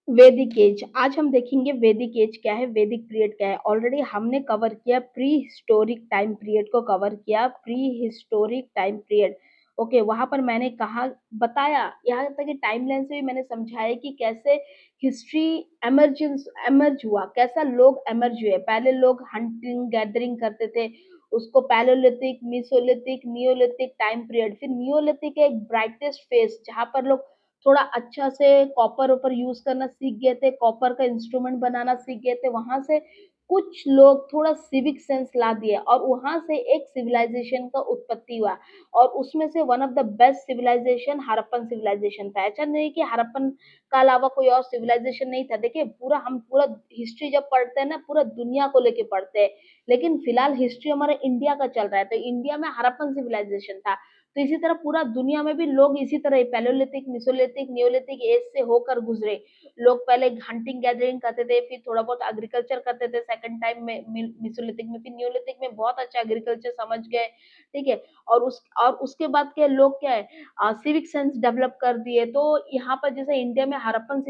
वैदिक एज। आज हम देखेंगे वैदिक एज क्या है, वैदिक पीरियड क्या है। ऑलरेडी हमने कवर किया प्री हिस्टोरिक टाइम पीरियड को, कवर किया pre historic time period. Okay, वहां पर मैंने कहा, बताया, यहाँ तक कि टाइमलाइन से भी मैंने समझाया कि कैसे हिस्ट्री एमर्ज हुआ, कैसा लोग एमर्ज हुए। पहले लोग हंटिंग गैदरिंग करते थे, उसको palaeolithic, Mesolithic, Neolithic time period. फिर नियोलिथिक एक ब्राइटेस्ट फेज जहां पर लोग थोड़ा अच्छा से कॉपर ऊपर यूज करना सीख गए थे, कॉपर का इंस्ट्रूमेंट बनाना सीख गए थे। वहां से कुछ लोग थोड़ा सिविक सेंस ला दिए और वहां से एक सिविलाइजेशन का उत्पत्ति हुआ। और उसमें से one of the best civilisation Harappan civilisation था। ऐसा नहीं कि हड़प्पन का अलावा कोई और सिविलाइजेशन नहीं था। देखिए, हम पूरा हिस्ट्री जब पढ़ते हैं ना, पूरा दुनिया को लेके पढ़ते हैं, लेकिन फिलहाल हिस्ट्री हमारे इंडिया का चल रहा है, तो इंडिया में हड़प्पन सिविलाइजेशन था। तो इसी तरह पूरा दुनिया में भी लोग इसी तरह पैलोलिथिक, मिसोलिथिक, नियोलिथिक एज से होकर गुजरे। लोग पहले हंटिंग गैदरिंग करते थे, फिर थोड़ा बहुत एग्रीकल्चर करते थे, सेकंड टाइम में मिसोलिथिक में, फिर नियोलिथिक में बहुत अच्छा एग्रीकल्चर समझ गए। ठीक है। और उसके बाद के लोग क्या है, सिविक सेंस डेवलप कर दिए। तो यहाँ पर जैसे इंडिया में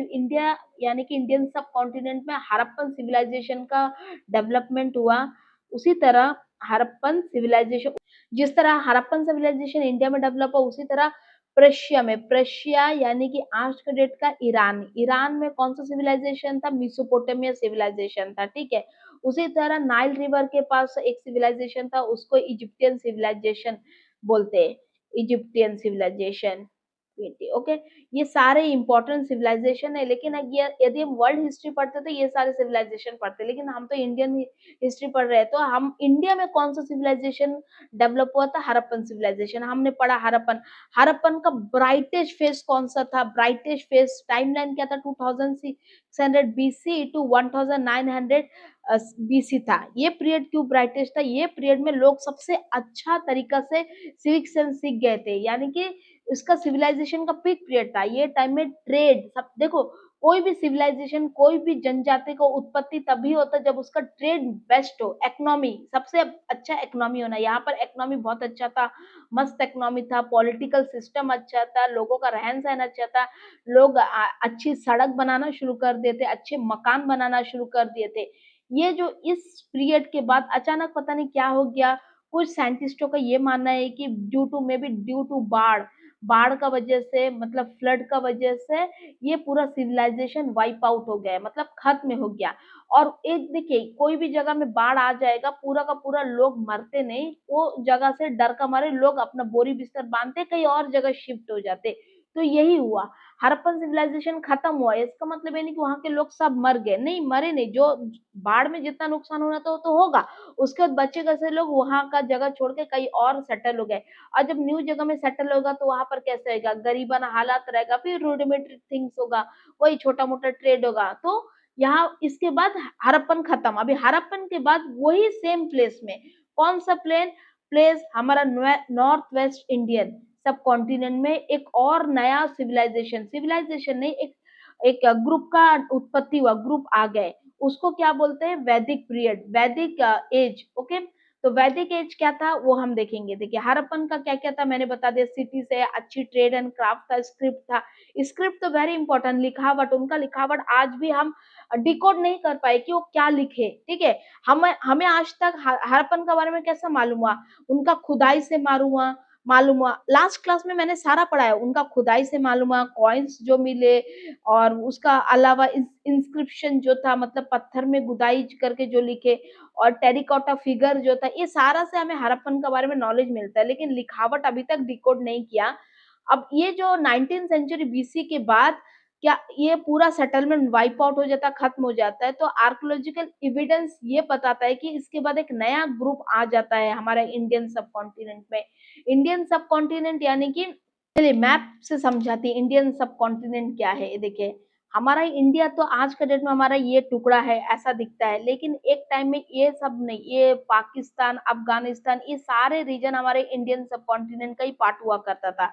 इंडिया यानी कि इंडियन सब कॉन्टिनेंट में हड़प्पन सिविलाइजेशन का डेवलपमेंट हुआ। उसी तरह हड़प्पन सिविलाइजेशन, जिस तरह हड़प्पन सिविलाइजेशन इंडिया में डेवलप हुआ, उसी तरह प्रशिया यानी कि आज के डेट का ईरान, ईरान में कौन सा सिविलाइजेशन था, मिसोपोटामिया सिविलाइजेशन था। ठीक है। उसी तरह नाइल रिवर के पास एक सिविलाइजेशन था, उसको इजिप्टियन सिविलाइजेशन बोलते हैं, इजिप्टियन सिविलाइजेशन। ओके। ये सारे इंपॉर्टेंट सिविलाइजेशन है, लेकिन यदि हम वर्ल्ड हिस्ट्री पढ़ते तो ये सारे सिविलाइजेशन पढ़ते, लेकिन हम तो इंडियन हिस्ट्री पढ़ रहे हैं। तो हम इंडिया में कौन सा सिविलाइजेशन डेवलप हुआ था, हड़प्पन सिविलाइजेशन। हमने पढ़ा हड़प्पन, हड़प्पन का ब्राइटेस्ट फेज कौन सा था, ब्राइटेस्ट फेज टाइमलाइन क्या था, 2600 बीसी टू 1900 बीसी था। ये पीरियड क्यों ब्राइटेस्ट था, ये पीरियड में लोग सबसे अच्छा तरीका से सिविक सेंस सीख गए थे, यानी कि इसका सिविलाइजेशन का पीक पीरियड था। ये टाइम में ट्रेड, सब देखो, कोई भी सिविलाइजेशन, कोई भी जनजाति को उत्पत्ति तभी होता है जब उसका ट्रेड बेस्ट हो, इकोनॉमी सबसे अच्छा इकोनॉमी होना। यहाँ पर इकोनॉमी बहुत अच्छा था, मस्त इकोनॉमी था, पॉलिटिकल सिस्टम अच्छा था, लोगों का रहन सहन अच्छा था, लोग अच्छी सड़क बनाना शुरू कर दिए थे, अच्छे मकान बनाना शुरू कर दिए थे। ये जो इस पीरियड के बाद अचानक पता नहीं क्या हो गया, कुछ साइंटिस्टों का ये मानना है कि ड्यू टू बाढ़, बाढ़ का वजह से, मतलब फ्लड का वजह से ये पूरा सिविलाइजेशन वाइप आउट हो गया, मतलब खत्म हो गया। और एक देखिए, कोई भी जगह में बाढ़ आ जाएगा, पूरा का पूरा लोग मरते नहीं, वो जगह से डर का मारे लोग अपना बोरी बिस्तर बांधते कहीं और जगह शिफ्ट हो जाते। तो यही हुआ, हड़प्पन सिविलाइजेशन खत्म हुआ। इसका मतलब ये नहीं कि वहां के लोग सब मर गए, नहीं, मरे नहीं। जो बाढ़ में जितना नुकसान होना था वो तो होगा, उसके बाद बच्चे कैसे लोग वहां का जगह छोड़ के कहीं और सेटल हो गए। और जब न्यू जगह में सेटल होगा तो वहां पर कैसे रहेगा, गरीबाना हालात रहेगा, फिर रूडिमेंट्री थिंग्स होगा, वही छोटा मोटा ट्रेड होगा। तो यहाँ इसके बाद हड़प्पन खत्म। अभी हड़प्पन के बाद वही सेम प्लेस में, कौन सा प्लेस हमारा नॉर्थ वेस्ट इंडियन सब कॉन्टिनेंट में एक और नया सिविलाइजेशन नहीं, एक एक ग्रुप का उत्पत्ति हुआ, ग्रुप आ गए। उसको क्या बोलते हैं, वैदिक पीरियड, वैदिक एज। ओके। तो वैदिक एज क्या था वो हम देखेंगे। देखिए, हड़प्पन का क्या क्या था मैंने बता दिया, सिटी से अच्छी ट्रेड एंड क्राफ्ट था, स्क्रिप्ट था। स्क्रिप्ट तो वेरी इंपॉर्टेंट, लिखावट, उनका लिखावट आज भी हम डिकोड नहीं कर पाए कि वो क्या लिखे। ठीक है। हमें आज तक हड़प्पन के बारे में कैसा मालूम हुआ, उनका खुदाई से मालूम हुआ। लास्ट क्लास में मैंने सारा पढ़ा है, उनका खुदाई से मालूम हुआ, कॉइन्स जो मिले, और उसका अलावा इंस्क्रिप्शन जो था, मतलब पत्थर में गुदाई करके जो लिखे, और टेरिकोटा फिगर जो था, ये सारा से हमें हड़प्पन के बारे में नॉलेज मिलता है, लेकिन लिखावट अभी तक डिकोड नहीं किया। अब ये जो 19th सेंचुरी बीसी के बाद क्या ये पूरा सेटलमेंट वाइप आउट हो जाता, खत्म हो जाता है, तो आर्कोलॉजिकल एविडेंस ये बताता है कि इसके बाद एक नया ग्रुप आ जाता है हमारे इंडियन सब कॉन्टिनेंट में। इंडियन सब कॉन्टिनेंट यानी कि, चलिए मैप से समझाती है इंडियन सब कॉन्टिनेंट क्या है। ये देखिए, हमारा इंडिया तो आज के डेट में हमारा ये टुकड़ा है, ऐसा दिखता है, लेकिन एक टाइम में ये सब नहीं, ये पाकिस्तान, अफगानिस्तान, ये सारे रीजन हमारे इंडियन सब कॉन्टिनेंट का ही पार्ट हुआ करता था।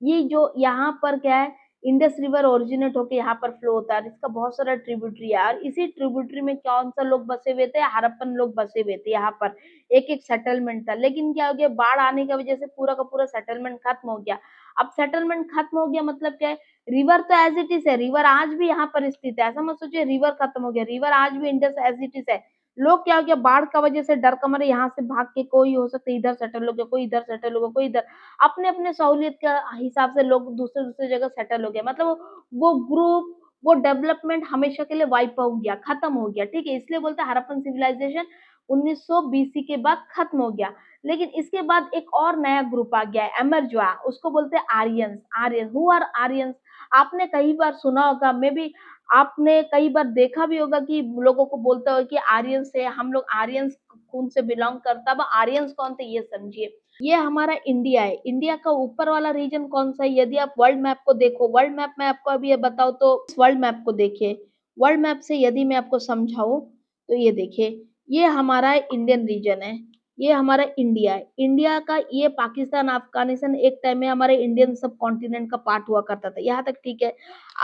ये जो यहाँ पर क्या है, इंडस रिवर ओरिजिनेट होके यहाँ पर फ्लो होता है, इसका बहुत सारा ट्रिब्यूटरी है, और इसी ट्रिब्यूटरी में कौन सा लोग बसे हुए थे, हड़प्पन लोग बसे हुए थे। यहाँ पर एक एक सेटलमेंट था, लेकिन क्या हो गया, बाढ़ आने की वजह से पूरा का पूरा सेटलमेंट खत्म हो गया। अब सेटलमेंट खत्म हो गया मतलब क्या है, रिवर तो एज इट इज है, रिवर आज भी यहाँ पर स्थित है, ऐसा मत सोचिए रिवर खत्म हो गया, रिवर आज भी इंडस एज इट इज है। लोग क्या हो गया, बाढ़ का वजह से डर का मारे यहाँ से भाग के कोई हो सकता है इधर सेटल हो गया, कोई इधर सेटल हो गया, कोई इधर, अपने अपने सहूलियत के हिसाब से लोग दूसरे दूसरे जगह सेटल हो गया, मतलब वो ग्रुप, वो डेवलपमेंट हमेशा के लिए वाइप हो गया, खत्म हो गया, ठीक है। इसलिए बोलते हैं हड़प्पन सिविलाइजेशन 1900 बीसी के बाद खत्म हो गया। लेकिन इसके बाद एक और नया ग्रुप आ गया, एमर्ज हुआ, उसको बोलते हैं Aryans. Aryan, who are Aryans? आपने कई बार सुना होगा, मे बी आपने कई बार देखा भी होगा कि लोगों को बोलते हो कि आर्यंस है, हम लोग आर्यंस खून से बिलोंग करता। अब आर्यंस कौन थे ये समझिए। ये हमारा इंडिया है। इंडिया का ऊपर वाला रीजन कौन सा है? यदि आप वर्ल्ड मैप को देखो, वर्ल्ड मैप में आपको अभी ये बताओ तो वर्ल्ड मैप को देखिए। वर्ल्ड मैप से यदि मैं आपको समझाऊं तो ये देखिए, ये हमारा इंडियन रीजन है, ये हमारा इंडिया है। इंडिया का ये पाकिस्तान, अफगानिस्तान एक टाइम में हमारे इंडियन सब कॉन्टिनेंट का पार्ट हुआ करता था, यहाँ तक ठीक है।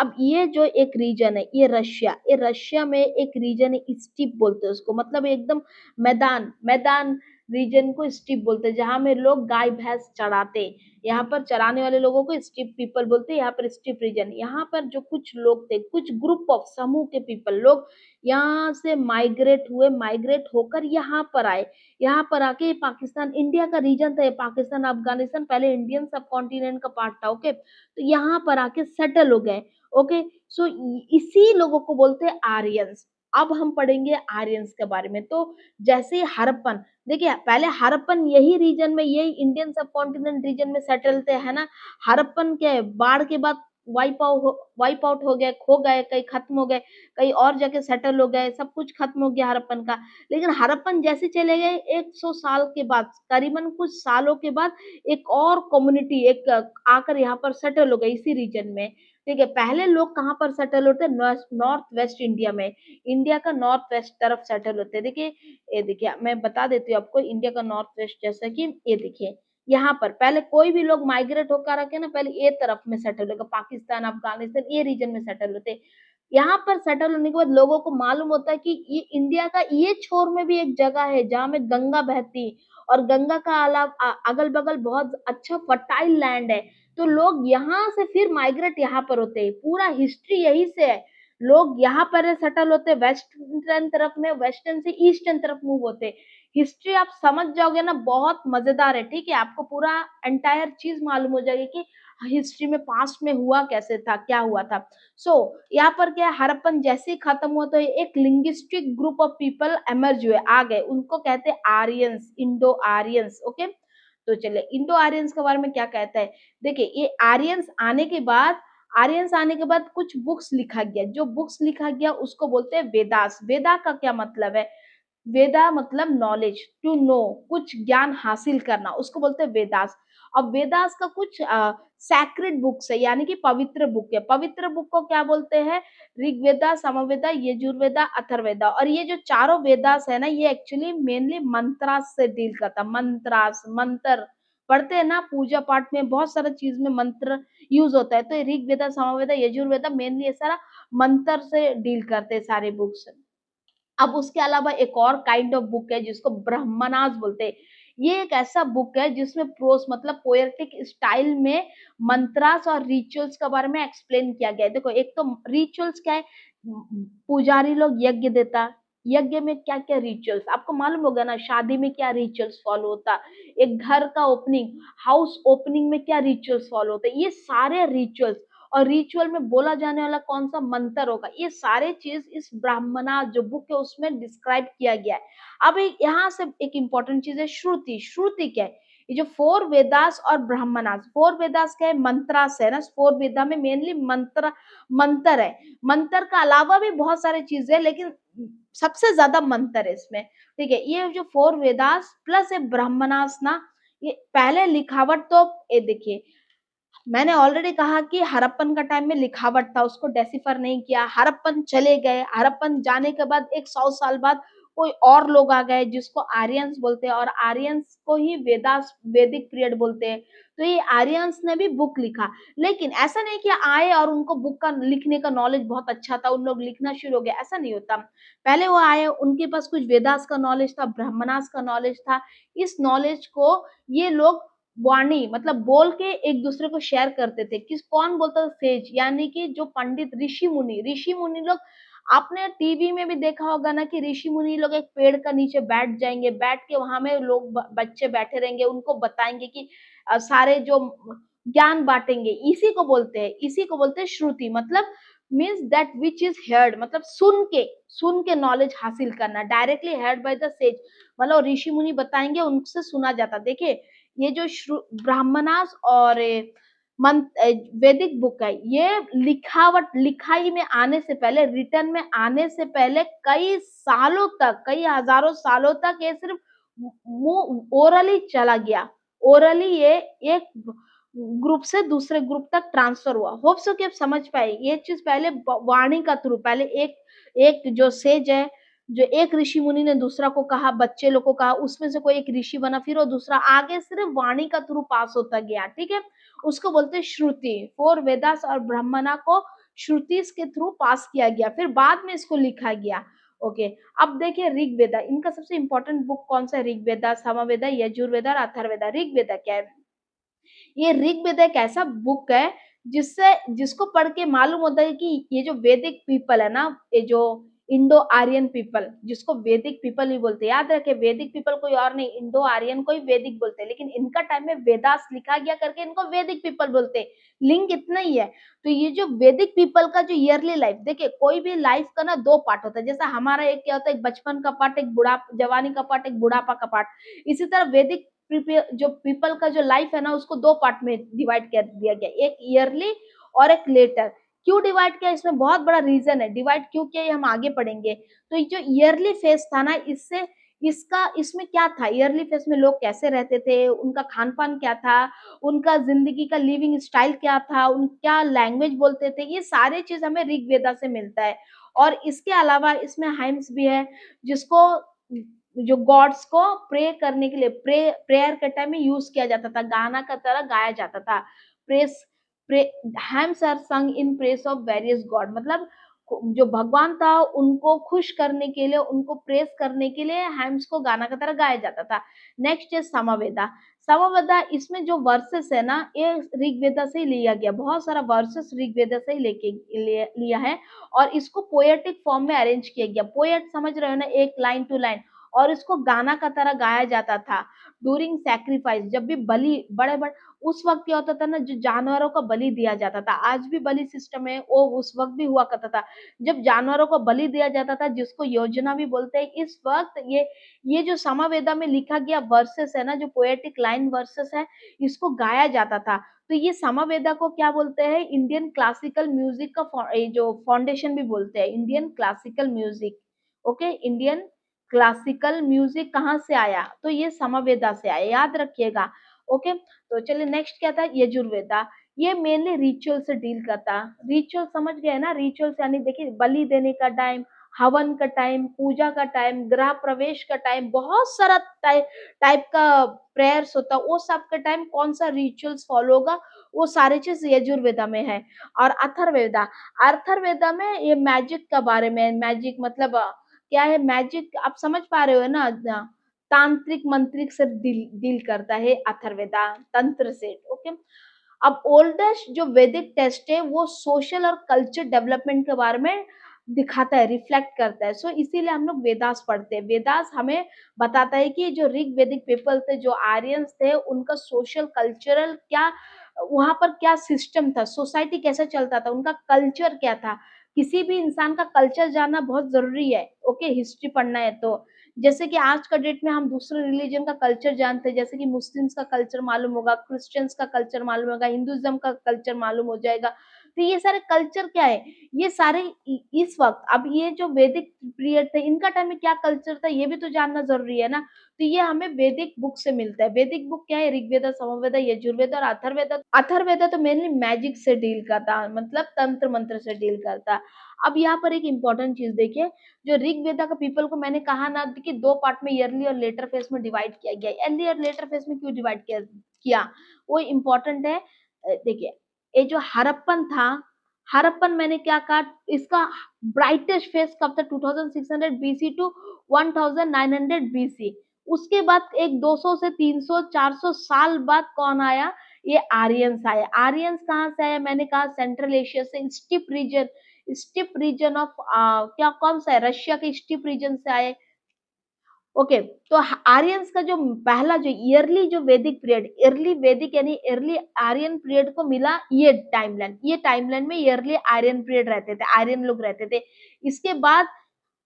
अब ये जो एक रीजन है, ये रशिया, ये रशिया में एक रीजन है, स्टीप बोलते हैं उसको, मतलब एकदम मैदान, मैदान रीजन को स्टीप बोलते हैं, जहाँ में लोग गाय भैंस चराते हैं। यहाँ पर चराने वाले लोगों को स्टीप पीपल बोलते हैं। यहाँ पर स्टीप रीजन, यहाँ पर जो कुछ लोग थे, कुछ ग्रुप ऑफ समूह के पीपल, लोग यहाँ से माइग्रेट हुए, माइग्रेट होकर यहाँ पर आए। यहाँ पर आके पाकिस्तान, इंडिया का रीजन था ये, पाकिस्तान अफगानिस्तान पहले इंडियन सब कॉन्टिनेंट का पार्ट था, ओके। तो यहाँ पर आके सेटल हो गए, ओके। सो इसी लोगों को बोलते हैं आर्यंस। अब हम पढ़ेंगे आर्यंस के बारे में। तो जैसे हड़प्पन, देखिए पहले हड़प्पन यही रीजन में, यही इंडियन सब कॉन्टिनेंट रीजन में सेटल थे, है ना। हड़प्पन क्या है, बाढ़ के बाद वाइप आउट हो गए, खो गए, कहीं खत्म हो गए, कहीं और जाके सेटल हो गए, सब कुछ खत्म हो गया हड़प्पन का। लेकिन हड़प्पन जैसे चले गए, 100 साल के बाद, करीबन कुछ सालों के बाद, एक और कम्युनिटी एक आकर यहाँ पर सेटल हो गई इसी रीजन में, ठीक है। पहले लोग कहाँ पर सेटल होते, नॉर्थ वेस्ट इंडिया में, इंडिया का नॉर्थ वेस्ट तरफ सेटल होते हैं। देखिए, ये देखिए मैं बता देती हूँ आपको, इंडिया का नॉर्थ वेस्ट, जैसा कि ये देखिए, यहाँ पर पहले कोई भी लोग माइग्रेट होकर रखे ना, पहले ये तरफ में सेटल होगा, पाकिस्तान अफगानिस्तान ये रीजन में सेटल होते। यहाँ पर सेटल होने के बाद लोगों को मालूम होता है कि ये इंडिया का ये छोर में भी एक जगह है जहाँ में गंगा बहती, और गंगा का अलावा अगल बगल बहुत अच्छा फर्टाइल लैंड है। तो लोग यहाँ से फिर माइग्रेट यहाँ पर होते हैं, पूरा हिस्ट्री यही से है। लोग यहाँ पर सेटल होते, वेस्टर्न तरफ में, वेस्टर्न से ईस्टर्न तरफ मूव होते। हिस्ट्री आप समझ जाओगे ना, बहुत मजेदार है, ठीक है। आपको पूरा एंटायर चीज मालूम हो जाएगी कि हिस्ट्री में पास्ट में हुआ कैसे था, क्या हुआ था। सो यहाँ पर क्या है, हड़प्पन जैसे ही खत्म हुआ तो एक linguistic group of people emerge हुए, आ गए, उनको कहते हैं आर्यंस, इंडो आर्यंस, ओके। तो चलिए इंडो आर्यंस के बारे में क्या कहता है। देखिए, ये आर्यंस आने के बाद कुछ बुक्स लिखा गया, जो बुक्स लिखा गया उसको बोलते हैं वेदास। वेदा का क्या मतलब है? वेदा मतलब नॉलेज, टू नो, कुछ ज्ञान हासिल करना, उसको बोलते हैं वेदास। अब वेदास का कुछ सैक्रेड बुक्स है, यानी कि पवित्र बुक है। पवित्र बुक को क्या बोलते हैं? ऋग्वेदा, समवेदा, यजुर्वेदा, अथर्ववेदा। और ये जो चारों वेदास है ना, ये एक्चुअली मेनली मंत्रास से डील करता। मंत्रास, मंत्र पढ़ते हैं ना पूजा पाठ में, बहुत सारा चीज में मंत्र यूज होता है। तो ऋग्वेदा, समवेदा, यजुर्वेदा मेनली ये सारा मंत्र से डील करते हैं सारे बुक्स। अब उसके अलावा एक और काइंड ऑफ बुक है जिसको ब्रह्मणास बोलते हैं। ये एक ऐसा बुक है जिसमें प्रोस मतलब पोएटिक स्टाइल में मंत्रास और रिचुअल्स के बारे में एक्सप्लेन किया गया है। देखो, एक तो रिचुअल्स क्या है, पुजारी लोग यज्ञ देता, यज्ञ में क्या क्या रिचुअल्स आपको मालूम होगा ना, शादी में क्या रिचुअल्स फॉलो होता, एक घर का ओपनिंग, हाउस ओपनिंग में क्या रिचुअल्स फॉलो होते, ये सारे रिचुअल्स, और रिचुअल में बोला जाने वाला कौन सा मंत्र होगा, ये सारे चीज इस ब्राह्मणा जो बुक है उसमें डिस्क्राइब किया गया है। अब यहाँ से एक इंपॉर्टेंट चीज है श्रुति। श्रुति क्या है? ये जो फोर वेदास और ब्राह्मणास, फोर वेदास क्या है? मंत्रास है ना, फोर वेदा में मेनली मंत्र है। मंत्र का अलावा भी बहुत सारी चीजें, लेकिन सबसे ज्यादा मंत्र है इसमें, ठीक है। ये जो फोर वेदास प्लस ये ब्राह्मणास ना, ये पहले लिखावट तो ये देखिए, मैंने ऑलरेडी कहा कि हड़प्पन का टाइम में लिखावट था, उसको डेसिफर नहीं किया। हड़प्पन चले गए, हड़प्पन जाने के बाद एक 100 साल बाद कोई और लोग आ गए जिसको आर्यंस बोलते हैं, और आर्यंस को ही वेदास, वैदिक पीरियड बोलते हैं। तो ये आर्यंस ने भी बुक लिखा, लेकिन ऐसा नहीं कि आए और उनको बुक का लिखने का नॉलेज बहुत अच्छा था, उन लोग लिखना शुरू हो गए, ऐसा नहीं होता। पहले वो आए, उनके पास कुछ वेदास का नॉलेज था, ब्राह्मणास का नॉलेज था। इस नॉलेज को ये लोग वाणी मतलब बोल के एक दूसरे को शेयर करते थे। किस कौन बोलता था? सेज, यानी कि जो पंडित ऋषि मुनि लोग, आपने टीवी में भी देखा होगा ना कि ऋषि मुनि लोग एक पेड़ का नीचे बैठ जाएंगे, बैठ के वहां में लोग बच्चे बैठे रहेंगे, उनको बताएंगे कि सारे जो ज्ञान बांटेंगे। इसी को बोलते हैं श्रुति। मतलब मीन्स दैट विच इज हेard, मतलब सुन के नॉलेज हासिल करना, डायरेक्टली हेard बाय द सेज। मतलब ऋषि मुनि बताएंगे, उनसे सुना जाता। देखिए ये जो ब्राह्मणास और वैदिक बुक है, ये लिखाई में आने से पहले, रिटर्न में आने से पहले कई सालों तक, कई हजारों सालों तक ये सिर्फ ओरली चला गया। ओरली ये एक ग्रुप से दूसरे ग्रुप तक ट्रांसफर हुआ। होप सो कि आप समझ पाए ये चीज। पहले वाणी का थ्रू, पहले एक एक जो सेज है, जो एक ऋषि मुनि ने दूसरा को कहा, बच्चे लोग को कहा, उसमें से कोई एक ऋषि बना, फिर वो दूसरा आगे सिर्फ वाणी का थ्रू पास होता गया। ठीक है, उसको बोलते हैं श्रुति। फोर वेदास और ब्रह्मणा को श्रुति के थ्रू पास किया गया, फिर बाद में इसको लिखा गया। ओके, अब देखिए ऋग्वेदा, इनका सबसे इंपॉर्टेंट बुक कौन सा है? ऋग्वेदा, सामवेदा, यजुर्वेदा और अथर्ववेदा। ऋग्वेदा क्या है? ये ऋग्वेद एक ऐसा बुक है जिससे जिसको पढ़ के मालूम होता है कि ये जो वैदिक पीपल है ना, ये जो इंडो आर्यन पीपल, जिसको वैदिक पीपल ही बोलते हैं, याद रखे वैदिक पीपल कोई और नहीं, इंडो आर्यन को ही वैदिक बोलते हैं, लेकिन इनका टाइम में वेदास लिखा गया करके इनको वैदिक पीपल बोलते हैं। लिंक इतना ही है। तो ये जो वैदिक पीपल का जो ईयरली लाइफ, देखिए कोई भी लाइफ का ना दो पार्ट होता है। जैसा हमारा एक क्या होता है, एक बचपन का पार्ट, एक बुढ़ा जवानी का पार्ट, एक बुढ़ापा का पार्ट। इसी तरह वैदिक जो पीपल का जो लाइफ है ना, उसको दो पार्ट में डिवाइड कर दिया गया, एक ईयरली और एक लेटर। क्यों डिवाइड किया? इसमें बहुत बड़ा रीजन है डिवाइड क्यों किया, ये हम आगे पढ़ेंगे। तो जो ईयरली फेज था ना, इससे इसमें क्या था, ईयरली फेज में लोग कैसे रहते थे, उनका खान पान क्या था, उनका जिंदगी का लिविंग स्टाइल क्या था, उन क्या लैंग्वेज बोलते थे, ये सारे चीज हमें ऋग्वेदा से मिलता है। और इसके अलावा इसमें हाइम्स भी है, जिसको जो गॉड्स को प्रे करने के लिए, प्रेयर के टाइम में यूज किया जाता था, गाना का तरह गाया जाता था। प्रेस प्रे हैम्स आर संग इन प्रेस ऑफ वेरियस गॉड, मतलब जो भगवान था उनको खुश करने के लिए, उनको प्रेस करने के लिए हैम्स को गाना का तरह गाया जाता था। नेक्स्ट है समवेदा। समवेदा, इसमें जो वर्सेस है ना, ये ऋग्वेदा से ही लिया गया, बहुत सारा वर्सेस ऋग्वेदा से ही लिया है, और इसको पोएटिक फॉर्म में अरेंज किया गया। पोएट समझ रहे हो ना, एक लाइन टू लाइन, और इसको गाना का तरह गाया जाता था। डूरिंग सैक्रिफाइस, जब भी बलि, बड़े बड़े उस वक्त क्या होता था ना, जो जानवरों का बलि दिया जाता था, आज भी बलि सिस्टम है, वो उस वक्त भी हुआ करता था। जब जानवरों को बलि दिया जाता था, जिसको योजना भी बोलते हैं, इस वक्त ये जो समवेदा में लिखा गया वर्सेस है ना, जो पोएटिक लाइन वर्सेस है, इसको गाया जाता था। तो ये समवेदा को क्या बोलते हैं? इंडियन क्लासिकल म्यूजिक का जो फाउंडेशन भी बोलते हैं, Indian classical music. Okay, Indian classical music कहाँ से आया? तो ये समवेदा से आया, याद रखिएगा। ओके, तो चलिए नेक्स्ट क्या था? यजुर्वेदा। ये मेनली रिचुअल से डील करता। रिचुअल समझ गए ना? रिचुअल्स यानी देखिए बलि देने का टाइम, हवन का टाइम, पूजा का टाइम, गृह प्रवेश का टाइम, बहुत सारा टाइप टाइप का प्रेयर्स होता है, वो सब का टाइम कौन सा रिचुअल्स फॉलो होगा, वो सारी चीज यजुर्वेदा में है। और अथर्ववेदा, अथर्ववेदा में ये मैजिक का बारे में, मैजिक मतलब क्या है? मैजिक आप समझ पा रहे हो ना, तांत्रिक मंत्रिक से डील करता है अथर्ववेदा, तंत्र से। ओके, अब ओल्डेस्ट जो वैदिक टेक्स्ट है वो सोशल और कल्चर डेवलपमेंट के बारे में दिखाता है, रिफ्लेक्ट करता है। सो इसीलिए हम लोग वेदास पढ़ते हैं। वेदास हमें बताता है कि जो ऋग वैदिक पीपल थे, जो आर्यंस थे, उनका सोशल कल्चरल क्या, वहां पर क्या सिस्टम था, सोसाइटी कैसा चलता था, उनका कल्चर क्या था। किसी भी इंसान का कल्चर जानना बहुत जरूरी है। ओके, हिस्ट्री पढ़ना है तो। जैसे कि आज का डेट में हम दूसरे रिलीजन का कल्चर जानते हैं, जैसे कि मुस्लिम्स का कल्चर मालूम होगा, क्रिश्चियंस का कल्चर मालूम होगा, हिंदुइज्म का कल्चर मालूम हो जाएगा। तो ये सारे कल्चर क्या है, ये सारे इस वक्त, अब ये जो वैदिक पीरियड थे, इनका टाइम में क्या कल्चर था, ये भी तो जानना जरूरी है ना। तो ये हमें वैदिक बुक से मिलता है। वैदिक बुक क्या है? ऋग्वेदा, समवेदा, यजुर्वेदा और अथर्ववेदा। अथर्ववेदा तो मेनली मैजिक से डील करता, मतलब तंत्र मंत्र से डील करता। अब यहाँ पर एक इंपॉर्टेंट चीज देखिए, जो ऋग्वेदा का पीपल को मैंने कहा ना कि दो पार्ट में, ईयरली और लेटर फेज में डिवाइड किया गया। अर्ली और लेटर फेज में क्यों डिवाइड किया वो इम्पोर्टेंट है। देखिए, ये जो हड़प्पन था, हड़प्पन मैंने क्या कहा, इसका ब्राइटेस्ट फेज कब था? 2600 बीसी टू 1900 बीसी। उसके बाद एक 200 से 300 400 साल बाद कौन आया, ये आर्यंस आए। आर्यंस कहाँ से आया, मैंने कहा सेंट्रल एशिया से, स्टीप रीजन ऑफ क्या कौन सा है, रशिया के स्टीप रीजन से आए। ओके, तो आर्यंस का जो पहला जो ईयरली जो वैदिक पीरियड, अर्ली वैदिक यानी अर्ली आर्यन पीरियड को मिला ये टाइमलाइन में ईयरली आर्यन पीरियड रहते थे, आर्यन लोग रहते थे। इसके बाद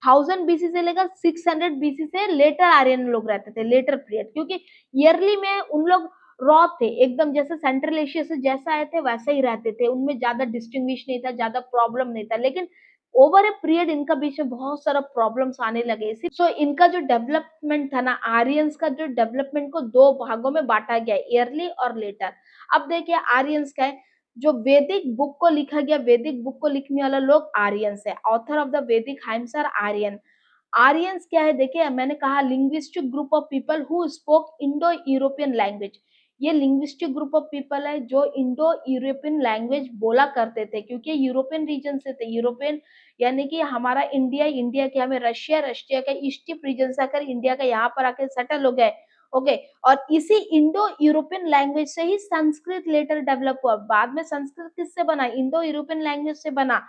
1000 बीसी से लेकर 600 बीसी से लेटर आर्यन लोग रहते थे, लेटर पीरियड, क्योंकि ईयरली में उन लोग रॉ थे एकदम, जैसे सेंट्रल एशिया से जैसा आए थे वैसे ही रहते थे, उनमें ज्यादा डिस्टिंग्विश नहीं था, ज्यादा प्रॉब्लम नहीं था। लेकिन ओवर ए पीरियड इनका बीच में बहुत सारा प्रॉब्लम्स आने लगे। सो इनका जो डेवलपमेंट था ना, आर्यंस का जो डेवलपमेंट को दो भागों में बांटा गया, ईयरली और लेटर। अब देखिए आर्यंस का है, जो वैदिक बुक को लिखा गया, वैदिक बुक को लिखने वाला लोग आर्यंस है। ऑथर ऑफ द वैदिक हाइम्स आर आर्यन। आर्यंस क्या है, देखिए मैंने कहा linguistic group of people who spoke Indo European language. ये लिंग्विस्टिक ग्रुप ऑफ पीपल है जो इंडो यूरोपियन लैंग्वेज बोला करते थे, क्योंकि यूरोपियन रीजन से थे। यूरोपियन यानी कि हमारा इंडिया, इंडिया के हमें रशिया, रशिया का ईस्टिप रीजन से आकर इंडिया का यहाँ पर आकर सेटल हो गए। ओके, और इसी इंडो यूरोपियन लैंग्वेज से ही संस्कृत लेटर डेवलप हुआ। बाद में संस्कृत किससे बना, इंडो यूरोपियन लैंग्वेज से बना।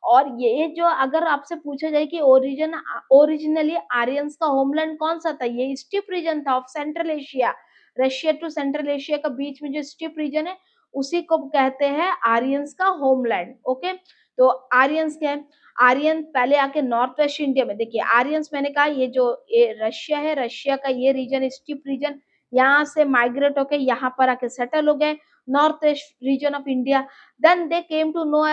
और ये जो अगर आपसे पूछा जाए कि ओरिजिनली आर्यंस का होमलैंड कौन सा था, ये स्टीप रीजन था of central Asia. Russia to central Asia का बीच में जो स्टीप रीजन है उसी को कहते हैं आर्यंस का होमलैंड। ओके, तो आर्यंस क्या है, आर्यन पहले आके नॉर्थ वेस्ट इंडिया में, देखिए आर्यंस मैंने कहा ये जो ये रशिया है, रशिया का ये रीजन स्टीप रीजन, यहाँ से माइग्रेट होके यहाँ पर आके सेटल हो गए, north west region of India. Then they came to know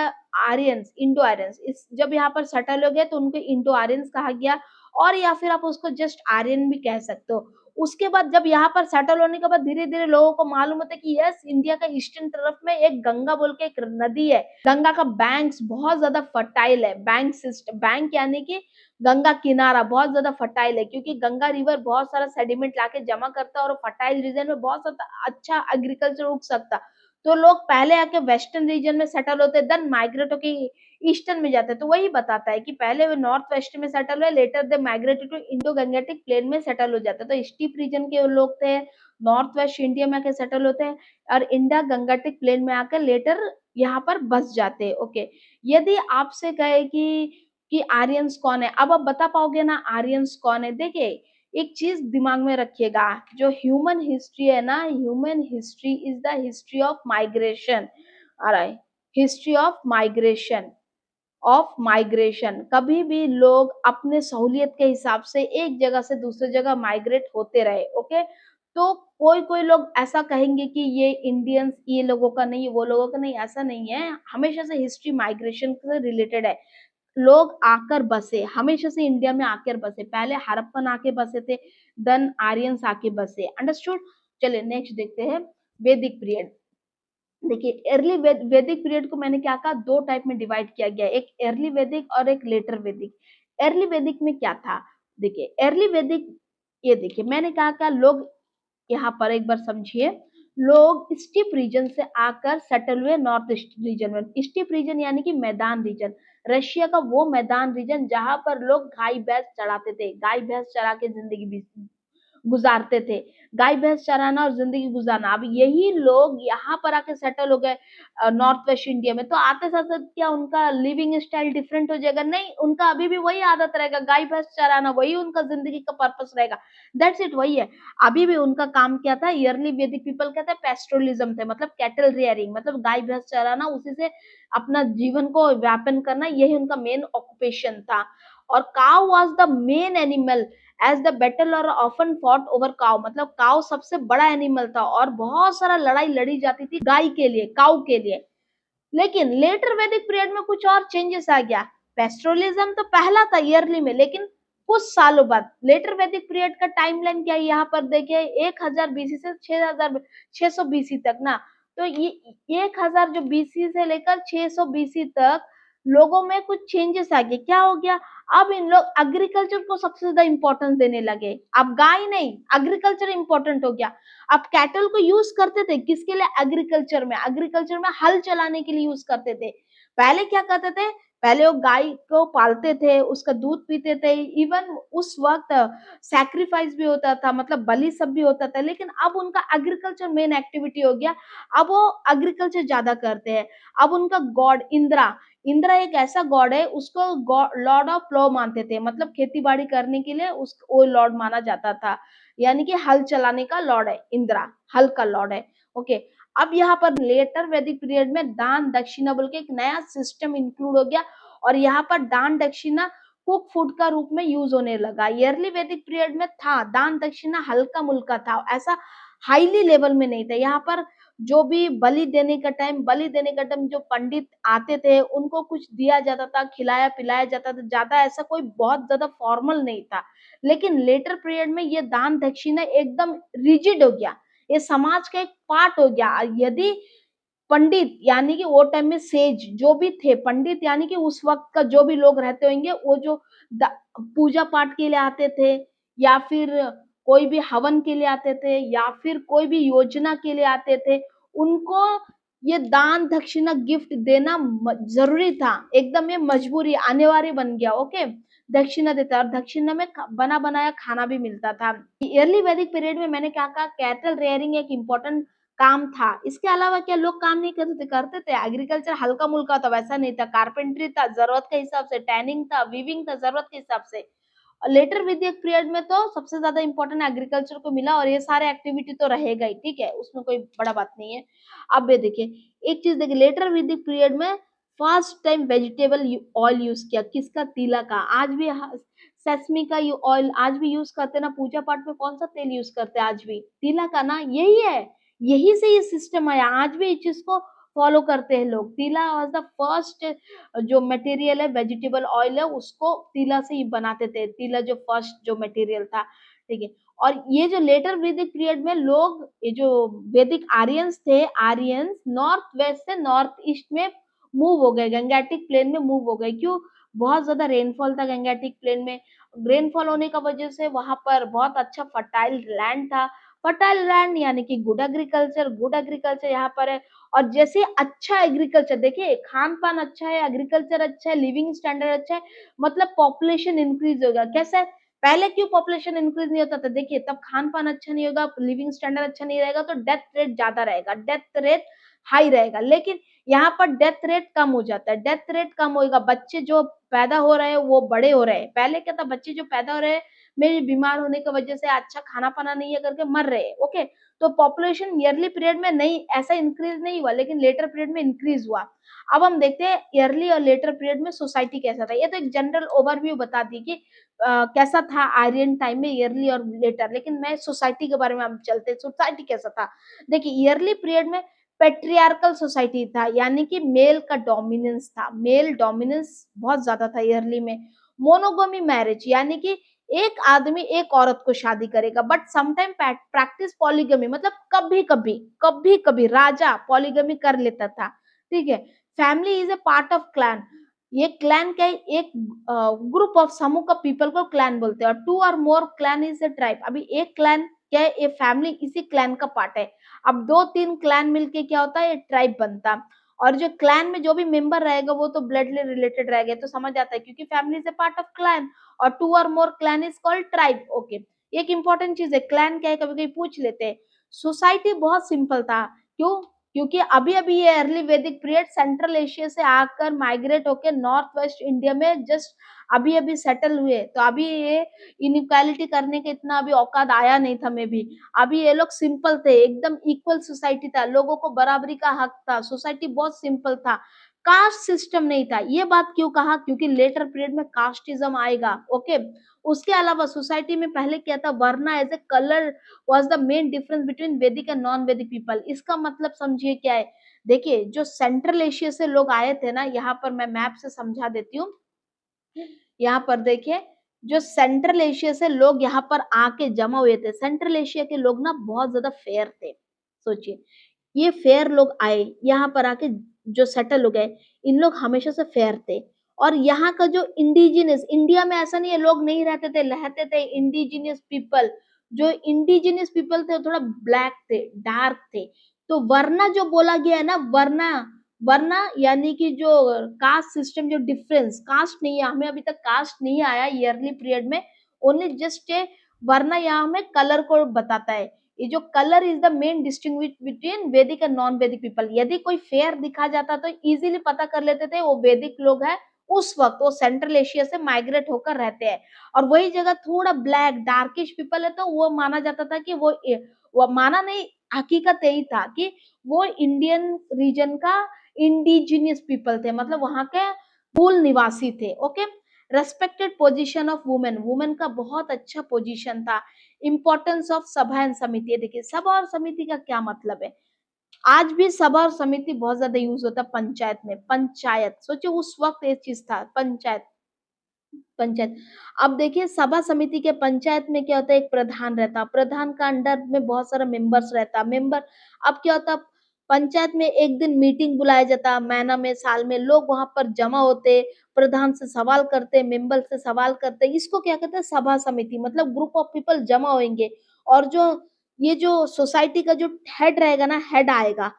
Aryans, Indo Aryans. इस जब यहाँ पर सेटल हो गए तो उनको इंडो आर्यंस कहा गया, और या फिर आप उसको जस्ट आर्यन भी कह सकते हो। उसके बाद जब यहाँ पर सेटल होने के बाद धीरे धीरे लोगों को मालूम होता है कि यस, इंडिया का ईस्टर्न तरफ में एक गंगा बोल के एक नदी है, गंगा का बैंक्स बहुत ज्यादा फर्टाइल है, बैंक सिस्टम, बैंक यानी कि गंगा किनारा बहुत ज्यादा फर्टाइल है, क्योंकि गंगा रिवर बहुत सारा सेडिमेंट लाके जमा करता है और फर्टाइल रीजन में बहुत सारा अच्छा एग्रीकल्चर उग सकता। तो लोग पहले आके वेस्टर्न रीजन में सेटल होते, देन माइग्रेट होके ईस्टर्न में जाते। तो वही बताता है कि पहले वो नॉर्थ वेस्ट में सेटल हुए, later they migrated to Indo Gangetic plain में सेटल हो जाते। तो स्टीप रीजन के लोग थे, नॉर्थ वेस्ट इंडिया में आके सेटल होते हैं, और इंडा गंगेटिक प्लेन में आकर लेटर यहाँ पर बस जाते हैं। ओके, यदि आपसे कहे कि आर्यंस कौन है, अब आप बता पाओगे ना आर्यंस कौन है। देखिए एक चीज दिमाग में रखिएगा, जो ह्यूमन हिस्ट्री है ना, human history is the history of migration. Alright, history of migration. कभी भी लोग अपने सहूलियत के हिसाब से एक जगह से दूसरी जगह माइग्रेट होते रहे। ओके, तो कोई कोई लोग ऐसा कहेंगे कि ये इंडियंस ये लोगों का नहीं, वो लोगों का नहीं, ऐसा नहीं है। हमेशा से हिस्ट्री माइग्रेशन से रिलेटेड है। लोग आकर बसे, हमेशा से इंडिया में आकर बसे, पहले हड़प्पन आके बसे थे, देन आर्यंस आके बसे। अंडरस्टूड। चलिए नेक्स्ट देखते हैं, वैदिक पीरियड। देखिए अर्ली वैदिक पीरियड को मैंने क्या कहा, दो टाइप में डिवाइड किया गया, एक अर्ली वैदिक और एक लेटर वैदिक। अर्ली वैदिक में क्या था, देखिए अर्ली वैदिक, ये देखिए मैंने कहा क्या, लोग यहाँ पर एक बार समझिए, लोग स्टीप रीजन से आकर सेटल हुए नॉर्थ ईस्ट रीजन में। स्टीप रीजन यानी कि मैदान रीजन, रशिया का वो मैदान रीजन जहां पर लोग गाय भैंस चराते थे, गाय भैंस चरा के जिंदगी गुजारते थे, गाय भैंस चराना और जिंदगी गुजारना। अब यही लोग यहाँ पर आके सेटल हो गए नॉर्थ वेस्ट इंडिया में, तो आते साथ साथ क्या उनका लिविंग स्टाइल डिफरेंट हो जाएगा? नहीं, उनका अभी भी वही आदत रहेगा, गाय भैंस चराना, वही उनका जिंदगी का पर्पस रहेगा। दैट्स इट, वही है। अभी भी उनका काम क्या था, ईयरली वैदिक पीपल कहते हैं पेस्टोरलिज्म थे, मतलब कैटल रियरिंग, मतलब गाय भैंस चराना, उसी से अपना जीवन को व्यापन करना, यही उनका मेन ऑक्यूपेशन था। और cow was the main animal as the battle और ऑफन फॉट ओवर काउ, मतलब काउ सबसे बड़ा एनिमल था और बहुत सारा लड़ाई लड़ी जाती थी गाय के लिए, काउ के लिए। लेकिन लेटर वैदिक पीरियड में कुछ और चेंजेस आ गया। पेस्ट्रोलिज्म तो पहला था ईयरली में, लेकिन कुछ सालों बाद लेटर वैदिक पीरियड का टाइमलाइन क्या है, यहाँ पर देखिए 1000 बीसी से 600 बीसी तक ना। तो ये 1000 जो बीसी से लेकर 600 बीसी तक लोगों में कुछ चेंजेस आ गए। क्या हो गया, अब इन लोग एग्रीकल्चर को सबसे ज्यादा इंपॉर्टेंस देने लगे। अब गाय नहीं, एग्रीकल्चर इंपॉर्टेंट हो गया। अब कैटल को यूज करते थे किसके लिए, एग्रीकल्चर में, एग्रीकल्चर में हल चलाने के लिए यूज करते थे। पहले क्या करते थे, पहले वो गाय को पालते थे, उसका दूध पीते थे, इवन उस वक़्त सैक्रिफाइस भी होता था, मतलब बलि सब भी होता था, लेकिन अब उनका एग्रीकल्चर मेन एक्टिविटी हो गया। अब वो एग्रीकल्चर ज़्यादा करते हैं। अब उनका गॉड इंद्रा, इंद्रा एक ऐसा गॉड है, उसको लॉर्ड ऑफ प्लो मानते थे, मतलब खेती-बाड़ी करने के लिए उस वो लॉर्ड माना जाता था। यानी कि हल चलाने का लॉर्ड है इंद्रा, हल का लॉर्ड है। ओके, अब यहाँ पर लेटर वैदिक पीरियड में दान दक्षिणा बोल के एक नया सिस्टम इंक्लूड हो गया और यहाँ पर दान दक्षिणा कुक फूड का रूप में यूज होने लगा। ईयरली वैदिक पीरियड में था दान दक्षिणा हल्का मुल्का था, ऐसा हाईली लेवल में नहीं था। यहाँ पर जो भी बलि देने का टाइम जो पंडित आते थे उनको कुछ दिया जाता था, खिलाया पिलाया जाता था, ज्यादा ऐसा कोई बहुत ज्यादा फॉर्मल नहीं था। लेकिन लेटर पीरियड में ये दान दक्षिणा एकदम रिजिड हो गया, ये समाज का एक पार्ट हो गया। यदि पंडित यानी कि वो टाइम में सेज जो भी थे, पंडित यानी कि उस वक्त का जो भी लोग रहते होंगे, वो जो पूजा पाठ के लिए आते थे या फिर कोई भी हवन के लिए आते थे या फिर कोई भी योजना के लिए आते थे, उनको ये दान दक्षिणा गिफ्ट देना जरूरी था, एकदम ये मजबूरी अनिवार्य बन गया। ओके, दक्षिणा देता और दक्षिणा में बना बनाया खाना भी मिलता था। अर्ली वैदिक पीरियड में मैंने क्या कहा, कैटल रेयरिंग एक इम्पोर्टेंट काम था। इसके अलावा क्या लोग काम नहीं करते थे? करते थे। एग्रीकल्चर हल्का-मुल्का था, वैसा नहीं था। कारपेंटरी था, ज़रूरत के हिसाब से। टैनिंग था, वीविंग था, ज़रूरत के हिसाब से। और लेटर वैदिक पीरियड में तो सबसे ज़्यादा इम्पोर्टेंट एग्रीकल्चर को मिला और ये सारे एक्टिविटी तो रहेगा ही, ठीक है? उसमें कोई बड़ा बात नहीं है। अब ये देखिए, एक चीज़ देखिए, लेटर वैदिक पीरियड में first time vegetable oil use किया। किसका? तिल का। आज भी सेसमी का ये ऑयल आज भी यूज़ करते हैं ना, पूजा-पाठ में कौन-सा तेल यूज़ करते हैं आज भी? तिल का ना, यही है। यही से ये सिस्टम आया, आज भी इस चीज को फॉलो करते हैं लोग। तीला वाज द फर्स्ट जो मटेरियल है, वेजिटेबल ऑयल है, उसको तीला से ही बनाते थे। तीला जो फर्स्ट जो मटेरियल था, ठीक है। और ये जो लेटर वैदिक पीरियड में लोग, ये जो वैदिक आर्यंस थे, आर्यंस नॉर्थ वेस्ट से नॉर्थ ईस्ट में मूव हो गए, गंगेटिक प्लेन में मूव हो गए। क्यों? बहुत ज्यादा रेनफॉल था गंगेटिक प्लेन में। रेनफॉल होने का वजह से वहां पर बहुत अच्छा फर्टाइल लैंड था। फर्टाइल लैंड यानी कि गुड एग्रीकल्चर यहाँ पर है। और जैसे अच्छा एग्रीकल्चर, देखिए खान पान अच्छा है, एग्रीकल्चर अच्छा है, लिविंग स्टैंडर्ड अच्छा है, मतलब पॉपुलेशन इंक्रीज होगा। कैसे? पहले क्यों पॉपुलेशन इंक्रीज नहीं होता था? देखिए, तब खान पान अच्छा नहीं होगा, लिविंग स्टैंडर्ड अच्छा नहीं रहेगा, तो डेथ रेट ज्यादा रहेगा, डेथ रेट हाई रहेगा। लेकिन यहाँ पर डेथ रेट कम हो जाता है। डेथ रेट कम होगा, बच्चे जो पैदा हो रहे हैं वो बड़े हो रहे हैं। पहले क्या था, बच्चे जो पैदा हो रहे हैं मेरे बीमार होने की वजह से, अच्छा खाना पाना नहीं है करके मर रहे हैं। ओके, तो पॉपुलेशन ईयरली पीरियड में नहीं ऐसा इंक्रीज नहीं हुआ, लेकिन लेटर पीरियड में इंक्रीज हुआ। अब हम देखते हैं ईयरली और लेटर पीरियड में सोसाइटी कैसा था। ये तो एक जनरल ओवरव्यू बता दी कि कैसा था आर्यन टाइम में ईयरली और लेटर, लेकिन मैं सोसाइटी के बारे में हम चलते हैं। सोसाइटी कैसा था? देखिए, ईयरली पीरियड में पेट्रियार्कल सोसाइटी था, यानी कि मेल का डोमिनेंस था, मेल डोमिनेंस बहुत ज्यादा था ईयरली में। मोनोगमी मैरिज यानी कि एक आदमी एक औरत को शादी करेगा, बट समटाइम प्रैक्टिस पॉलीगमी, मतलब कभी कभी राजा पॉलीगमी कर लेता था, ठीक है। Family is a part of clan. ये क्लैन क्या है? एक ग्रुप ऑफ समूह का पीपल को क्लैन बोलते हैं। और two or more clan is a tribe. अभी एक क्लैन क्या है? ये फैमिली इसी क्लैन का पार्ट है। अब दो तीन क्लैन मिलके क्या होता है? ये ट्राइब बनता। और जो क्लैन में जो भी मेंबर रहेगा वो तो ब्लडली रिलेटेड रहेगा, तो समझ आता है, क्योंकि family is a part of clan. और two or more clan is called tribe. Okay, एक इंपॉर्टेंट चीज है, क्लैन क्या है कभी कभी पूछ लेते हैं। सोसाइटी बहुत सिंपल था। क्यों? क्योंकि अभी अभी ये early Vedic period central Asia से आकर माइग्रेट होकर नॉर्थ वेस्ट इंडिया में जस्ट अभी अभी सेटल हुए, तो अभी ये इनइक्वालिटी करने के इतना अभी औकात आया नहीं था। में भी अभी ये लोग सिंपल थे, एकदम इक्वल सोसाइटी था, लोगों को बराबरी का हक था, सोसाइटी बहुत सिंपल था, कास्ट सिस्टम नहीं था। ये बात क्यों कहा? क्योंकि लेटर पीरियड में कास्टिज्म आएगा। ओके, उसके अलावा सोसाइटी में पहले क्या था? Varna as a colour was the main difference between Vedic and non Vedic people. इसका मतलब समझिए क्या है। देखिए, जो सेंट्रल एशिया से लोग आए थे ना, यहाँ पर मैं मैप से समझा देती हूँ। यहाँ पर देखिए, जो सेंट्रल एशिया से लोग यहाँ पर आके जमा हुए थे, सेंट्रल एशिया के लोग ना बहुत ज्यादा फेयर थे। सोचिए, ये फेयर लोग आए यहाँ पर आके जो सेटल हो गए, इन लोग हमेशा से फेयर थे। और यहाँ का जो इंडिजिनियस, इंडिया में ऐसा नहीं है लोग नहीं रहते थे, रहते थे इंडिजिनियस पीपल। जो इंडिजिनियस पीपल थे वो थोड़ा ब्लैक थे, डार्क थे। तो वरना जो बोला गया है ना, वरना वरना यानी कि जो कास्ट सिस्टम, जो डिफरेंस, कास्ट नहीं है, हमें अभी तक कास्ट नहीं आया ईयरली पीरियड में, ओनली जस्ट ए, वरना यहाँ हमें कलर को बताता है। ये जो colour is the main distinguish between Vedic and non Vedic people. यदि कोई फेयर दिखा जाता तो इजीली पता कर लेते थे वो वैदिक लोग हैं, उस वक्त वो सेंट्रल एशिया से माइग्रेट होकर रहते हैं। और वही जगह थोड़ा ब्लैक डार्किश पीपल है तो वो माना जाता था कि वो माना नहीं, हकीकत यही था कि वो इंडियन रीजन का इंडिजिनियस पीपल थे, मतलब वहां के मूल निवासी थे। Okay, respected position of women, women का बहुत अच्छा पोजीशन था। इंपॉर्टेंस ऑफ सभा एंड समिति, देखिए सभा और समिति का क्या मतलब है। आज भी सभा और समिति बहुत ज्यादा यूज होता है पंचायत में। पंचायत सोचिए उस वक्त ये चीज था, पंचायत, पंचायत। अब देखिए सभा समिति के पंचायत में क्या होता है, एक प्रधान रहता, प्रधान का अंडर में बहुत सारा मेंबर्स रहता, मेंबर। अब क्या होता, पंचायत में एक दिन मीटिंग बुलाया जाता, महीना में, साल में, लोग वहां पर जमा होते, प्रधान से सवाल करते, मेंबर से सवाल करते, इसको क्या कहते हैं, सभा समिति। मतलब ग्रुप ऑफ पीपल जमा होंगे और जो ये जो सोसाइटी का जो हेड रहेगा ना, हेड आएगा,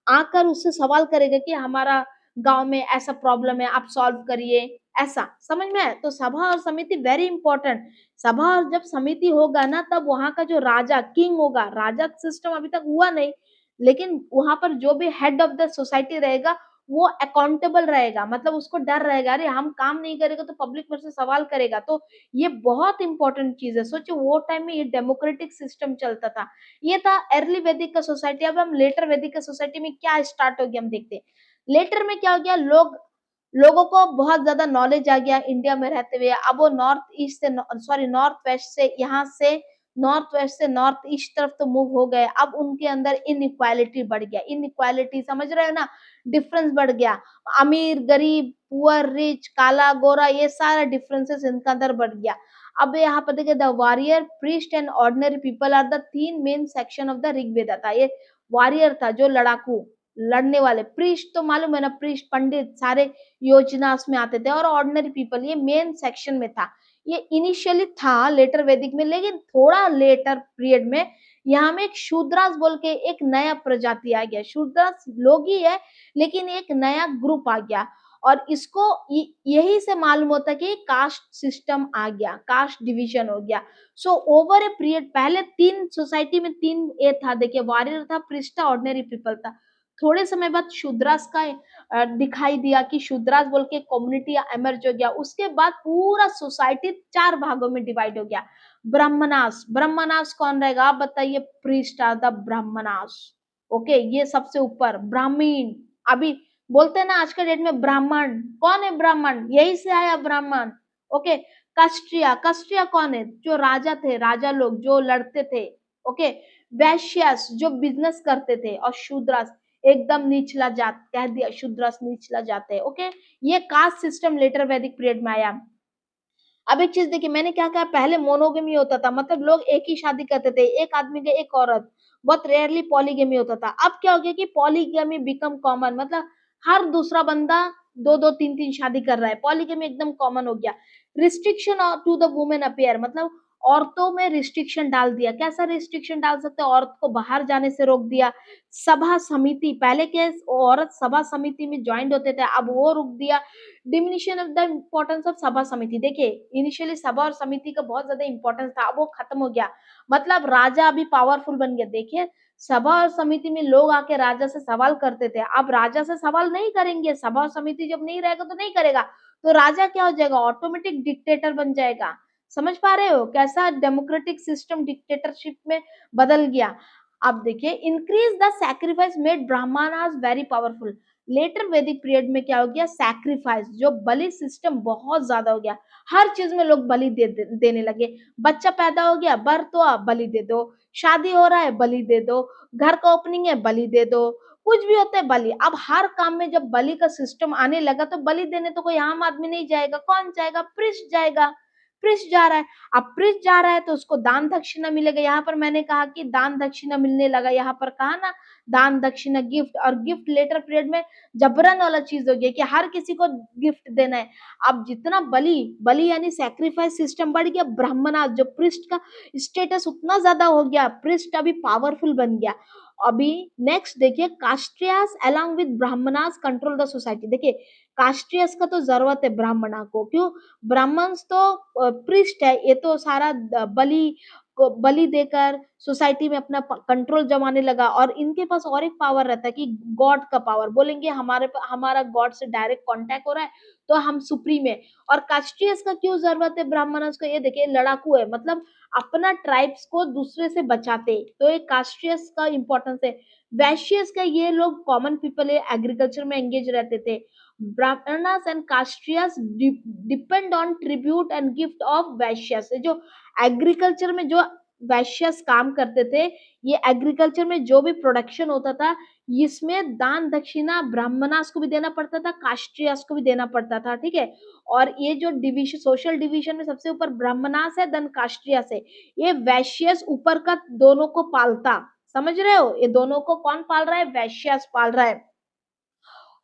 आकर उससे सवाल करेगा कि हमारा गांव में ऐसा प्रॉब्लम है, आप सॉल्व करिए, ऐसा समझ में है। तो सभा और समिति वेरी इंपॉर्टेंट। सभा और जब समिति होगा ना, तब वहां का जो राजा, किंग होगा, राजा सिस्टम अभी तक हुआ नहीं, लेकिन वहां पर जो भी हेड ऑफ द सोसाइटी रहेगा वो अकाउंटेबल रहेगा, मतलब उसको डर रहेगा, अरे हम काम नहीं करेगा तो पब्लिक मेरे से सवाल करेगा। तो ये बहुत इंपॉर्टेंट चीज है। सोचो वो टाइम में ये डेमोक्रेटिक सिस्टम चलता था। ये था अर्ली वैदिक का सोसाइटी। अब हम लेटर वैदिक का सोसाइटी में क्या स्टार्ट हो गया हम देखते हैं। लेटर में क्या हो गया, लोगों को बहुत ज्यादा नॉलेज आ गया इंडिया में रहते हुए। अब वो नॉर्थ ईस्ट से, सॉरी नॉर्थ वेस्ट से, यहाँ से नॉर्थ वेस्ट से नॉर्थ ईस्ट तरफ तो मूव हो गए। अब उनके अंदर इनइक्वालिटी बढ़ गया, इनइक्वालिटी समझ रहे हो ना, डिफरेंस बढ़ गया। अमीर गरीब, पुअर रिच, काला गोरा, ये सारा डिफरेंसेस इनका अंदर बढ़ गया। अब यहाँ पर देखिए, the warrior, priest and ordinary people are the तीन main section of the Rigveda था। ये वॉरियर था जो लड़ाकू, लड़ने वाले, प्रीस्ट तो मालूम है ना, प्रीस्ट पंडित सारे योजना में आते थे, और ऑर्डिनरी पीपल ये मेन सेक्शन में था। ये इनिशियली था लेटर वैदिक में, लेकिन थोड़ा लेटर पीरियड में यहाँ में एक शूद्रास बोल के एक नया प्रजाति आ गया। शूद्रास लोग ही है, लेकिन एक नया ग्रुप आ गया, और इसको यही से मालूम होता है कि कास्ट सिस्टम आ गया, कास्ट डिवीजन हो गया। सो ओवर ए पीरियड, पहले तीन सोसाइटी में तीन ए था, देखिए वॉरियर था, प्रिस्ट था, ऑर्डिनरी पीपल था। थोड़े समय बाद शूद्रास का दिखाई दिया कि शूद्रास बोल के कम्युनिटी एमर्ज हो गया। उसके बाद पूरा सोसाइटी चार भागों में डिवाइड हो गया। ब्राह्मणास, ब्राह्मणास कौन रहेगा आप बताइए, priest are the Brahmanas. Okay, ये सबसे ऊपर ब्राह्मीण। अभी बोलते हैं ना आज के डेट में ब्राह्मण, कौन है ब्राह्मण, यही से आया ब्राह्मण। ओके, कस्ट्रिया, कस्ट्रिया कौन है, जो राजा थे, राजा लोग जो लड़ते थे। ओके, वैश्यास जो बिजनेस करते थे, और शूद्रास एकदम निचला जात, कह दिया शूद्रास निचला जाते हैं। ओके, ये caste system letter Vedic period में आया। अब एक चीज देखिए, मैंने क्या कहा, पहले मोनोगेमी होता था, मतलब लोग एक ही शादी करते थे, एक आदमी के एक औरत। बहुत रेयरली पॉलीगेमी होता था। अब क्या हो गया कि पॉलीगेमी बिकम कॉमन, मतलब हर दूसरा बंदा दो दो तीन तीन शादी कर रहा है, पॉलीगेमी एकदम कॉमन हो गया। Restriction to the women appear, मतलब औरतों में रिस्ट्रिक्शन डाल दिया। कैसा रिस्ट्रिक्शन डाल सकते हैं, औरत को बाहर जाने से रोक दिया। सभा समिति, पहले के औरत सभा समिति में ज्वाइंट होते थे, अब वो रुक दिया। Diminishing of the importance of सभा समिति, देखिए इनिशियली सभा और समिति का बहुत ज्यादा इंपॉर्टेंस था, अब वो खत्म हो गया। मतलब राजा अभी पावरफुल बन गया। देखिए सभा और समिति में लोग आके राजा से सवाल करते थे, अब राजा से सवाल नहीं करेंगे, सभा और समिति जब नहीं रहेगा तो नहीं करेगा, तो राजा क्या हो जाएगा, ऑटोमेटिक डिक्टेटर बन जाएगा। समझ पा रहे हो कैसा डेमोक्रेटिक सिस्टम डिक्टेटरशिप में बदल गया। अब देखिए, increase the sacrifice made Brahmanas very powerful. Later Vedic period में क्या हो गया, सैक्रिफाइस, जो बलि सिस्टम बहुत ज्यादा हो गया। हर चीज में लोग बलि देने लगे। बच्चा पैदा हो गया, बर्थ हुआ, बलि दे दो। शादी हो रहा है, बलि दे दो। घर का ओपनिंग है, बलि दे दो। कुछ भी होता है बलि। अब हर काम में जब बलि का सिस्टम आने लगा, तो बलि देने तो कोई आम आदमी नहीं जाएगा, कौन जाएगा, प्रिस्ट जाएगा। प्रिस्ट जा रहा है। अब प्रिस्ट जा रहा है तो उसको दान दक्षिणा मिलेगा। यहाँ पर मैंने कहा कि दान दक्षिणा मिलने लगा, यहाँ पर कहा ना दान दक्षिणा गिफ्ट, और गिफ्ट लेटर पीरियड में जबरन वाला चीज हो गया कि हर किसी को गिफ्ट देना है। अब जितना बलि, बलि यानी सैक्रिफाइस सिस्टम बढ़ गया, ब्राह्मणा जो प्रिस्ट का स्टेटस उतना ज्यादा हो गया, प्रिस्ट अभी पावरफुल बन गया। अभी नेक्स्ट देखिए, Kshatriyas along with Brahmanas control the society. देखिए कास्ट्रियस का तो जरूरत है ब्राह्मणा को, क्यों? ब्राह्मण्स तो प्रिस्ट है, ये तो सारा बलि को बलि देकर सोसाइटी में अपना कंट्रोल जमाने लगा, और इनके पास और एक पावर रहता है कि गॉड का पावर, बोलेंगे हमारा गॉड से डायरेक्ट कांटेक्ट हो रहा है तो हम सुप्रीम है। और कास्ट्रियस का क्यों जरूरत है ब्राह्मणस को? ये देखिए लड़ाकू है, मतलब अपना ट्राइब्स को दूसरे से बचाते, तो एक कास्ट्रियस का इंपॉर्टेंस है। वैश्यस का ये लोग कॉमन पीपल है, एग्रीकल्चर में एंगेज रहते थे। Brahmanas and Kshatriyas depend on tribute and gift of Vaishyas. जो एग्रीकल्चर में जो वैश्यस काम करते थे, ये एग्रीकल्चर में जो भी प्रोडक्शन होता था, इसमें दान दक्षिणा ब्राह्मणास को भी देना पड़ता था, कास्ट्रियस को भी देना पड़ता था, ठीक है। और ये जो डिवीजन, सोशल डिवीजन में सबसे ऊपर ब्राह्मणास है, देन कास्ट्रियस है। ये वैश्यस ऊपर का दोनों को पालता, समझ रहे हो? ये दोनों को कौन पाल रहा है? वैश्यस पाल रहा है।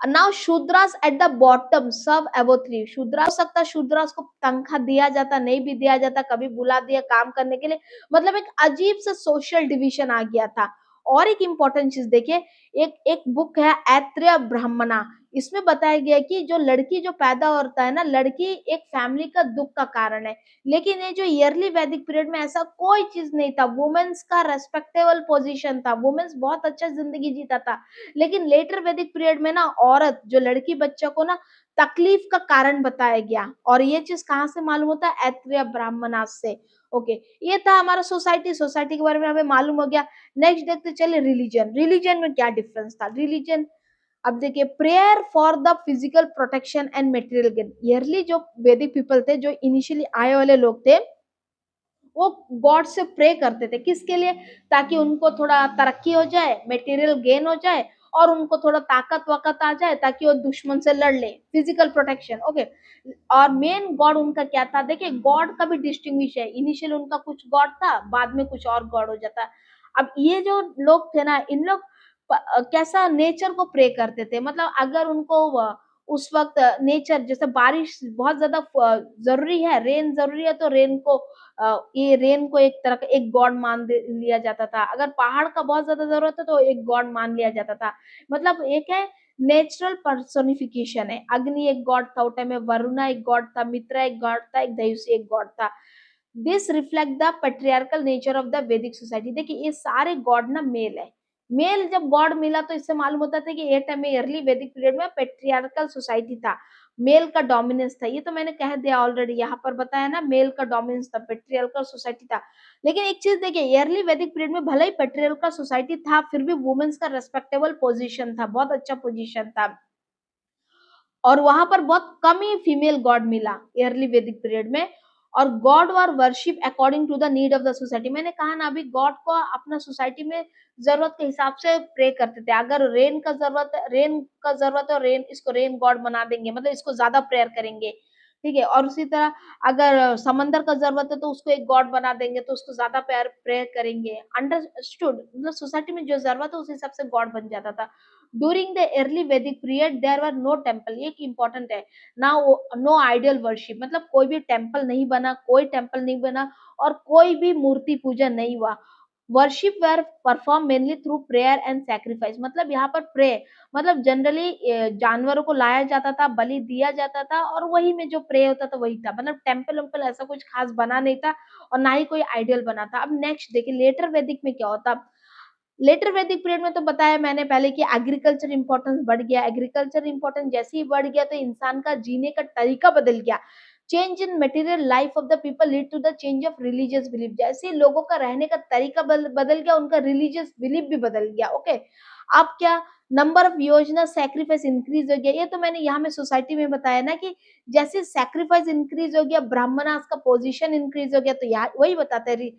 Now Shudras at the bottom serve above three. Shudra हो सकता, शूद्रास को तनख्वाह दिया जाता, नहीं भी दिया जाता, कभी बुला दिया काम करने के लिए, मतलब एक अजीब सा सोशल डिवीजन आ गया था। और एक इंपॉर्टेंट चीज देखिए, एक एक बुक है ऐत्रेय ब्राह्मणा, इसमें बताया गया है कि जो लड़की जो पैदा होता है ना, लड़की एक फैमिली का दुख का कारण है। लेकिन ये जो ईयरली वैदिक पीरियड में ऐसा कोई चीज नहीं था, वुमेन्स का रेस्पेक्टेबल पोजीशन था, वुमेन्स बहुत अच्छा जिंदगी जीता था। लेकिन लेटर वैदिक पीरियड में ना, औरत जो लड़की बच्चा को ना तकलीफ का कारण बताया गया, और ये चीज कहाँ से मालूम होता है? ऐत्रेय ब्राह्मणास से। ओके, ये था हमारा सोसाइटी के बारे में हमें मालूम हो गया। नेक्स्ट देखते चले रिलीजन। रिलीजन में क्या डिफरेंस था? रिलीजन, अब देखिए, prayer for the physical protection and material gain. Yearly जो वैदिक पीपल थे, जो इनिशियली आए वाले लोग थे, वो गॉड से प्रे करते थे, किसके लिए? ताकि उनको थोड़ा तरक्की हो जाए, मटेरियल गेन हो जाए, और उनको थोड़ा ताकत वाकत आ जाए, ताकि वो दुश्मन से लड़ ले, फिजिकल प्रोटेक्शन। ओके, और मेन गॉड उनका क्या था? देखिए गॉड का भी डिस्टिंग्विश है, इनिशियल उनका कुछ गॉड था, बाद में कुछ और गॉड हो जाता। अब ये जो लोग थे ना, इन लोग कैसा नेचर को प्रे करते थे, मतलब अगर उनको उस वक्त नेचर, जैसे बारिश बहुत ज्यादा जरूरी है, रेन जरूरी है, तो रेन को ये रेन को एक तरह का एक गॉड लिया जाता था। अगर पहाड़ का बहुत ज्यादा जरूरत है तो एक गॉड मान लिया जाता था। मतलब एक है नेचुरल पर्सोनिफिकेशन है। अग्नि एक गॉड था उस टाइम में, वरुणा एक गॉड था, मित्रा एक गॉड था, एक दयुषी एक गॉड था। This reflect the patriarchal nature of the वैदिक सोसाइटी। देखिए ये सारे गॉड ना मेल है। मेल जब गॉड मिला तो इससे मालूम होता था कि ये टाइम में अर्ली वैदिक पीरियड में पेट्रियार्कल सोसाइटी था, मेल का डोमिनेंस था। ये तो मैंने कह दिया ऑलरेडी, यहाँ पर बताया ना, मेल का डोमिनेंस था, पेट्रियार्कल सोसाइटी था। लेकिन एक चीज देखिए, अर्ली वैदिक पीरियड में भले ही पेट्रियार्कल सोसाइटी था, फिर भी वुमेन्स का रेस्पेक्टेबल पोजीशन था, बहुत अच्छा पोजीशन था। और वहां पर बहुत कम ही फीमेल गॉड मिला अर्ली वैदिक पीरियड में। और god were worship according to the need of the society. मैंने कहा ना अभी, गॉड को अपना सोसाइटी में जरूरत के हिसाब से प्रे करते थे। अगर रेन का जरूरत है, रेन, इसको रेन गॉड बना देंगे, मतलब इसको ज्यादा प्रेयर करेंगे, ठीक है। और उसी तरह अगर समंदर का जरूरत है तो उसको एक गॉड बना देंगे, तो उसको ज्यादा प्रेयर प्रेयर करेंगे। अंडरस्टूड, मतलब सोसाइटी में जो जरूरत है उस हिसाब से गॉड बन जाता था। During the early Vedic period there were no temple, ये इंपॉर्टेंट है ना, नो आइडियल वर्शिप, मतलब कोई भी टेम्पल नहीं बना, कोई टेम्पल नहीं बना, और कोई भी मूर्ति पूजा नहीं हुआ। Worship were perform mainly through prayer and sacrifice. मतलब यहाँ पर प्रे, मतलब जनरली जानवरों को लाया जाता था, बलि दिया जाता था, और वही में जो प्रे होता था वही था, मतलब टेम्पल वेम्पल ऐसा कुछ खास बना नहीं था, और ना ही कोई आइडियल बना था। अब नेक्स्ट देखिए, लेटर वैदिक में क्या होता। लेटर वैदिक पीरियड में तो बताया मैंने पहले कि एग्रीकल्चर इंपॉर्टेंस बढ़ गया। एग्रीकल्चर इंपॉर्टेंस जैसे ही बढ़ गया तो इंसान का जीने का तरीका बदल गया। Change in material life of the people lead to the change of religious belief. जैसे ही लोगों का रहने का तरीका बदल गया, उनका रिलीजियस बिलीफ भी बदल गया। ओके, अब क्या, नंबर ऑफ योजना सैक्रिफाइस इंक्रीज हो गया। ये तो मैंने यहाँ में सोसाइटी में बताया ना कि जैसे सैक्रिफाइस इंक्रीज हो गया, ब्राह्मणास का पोजीशन इंक्रीज हो गया, तो यहाँ वही बताते हैं।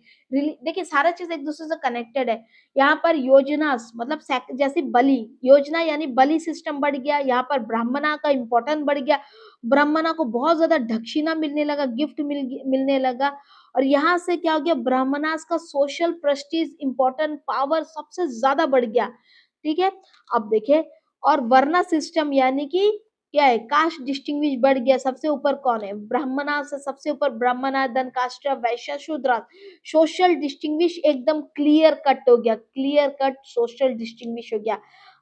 देखिए सारा चीज एक दूसरे से कनेक्टेड है। यहाँ पर योजना मतलब जैसे बलि योजना, यानी बलि सिस्टम बढ़ गया। यहाँ पर ब्राह्मणा का इंपॉर्टेंस बढ़ गया, ब्राह्मणा को बहुत ज्यादा दक्षिणा मिलने लगा, गिफ्ट मिलने लगा। और यहाँ से क्या हो गया, ब्राह्मणास का सोशल प्रेस्टीज, इंपॉर्टेंट, पावर सबसे ज्यादा बढ़ गया, ठीक है। अब देखिए, और वर्ना सिस्टम, यानी कि क्या है, कास्ट डिस्टिंग्विश बढ़ गया। सबसे ऊपर कौन है, ब्राह्मणा से सबसे ऊपर ब्राह्मणा, then caste, Vaishya, Shudra. Social distinguish एकदम क्लियर कट हो गया, क्लियर कट सोशल डिस्टिंग्विश हो गया।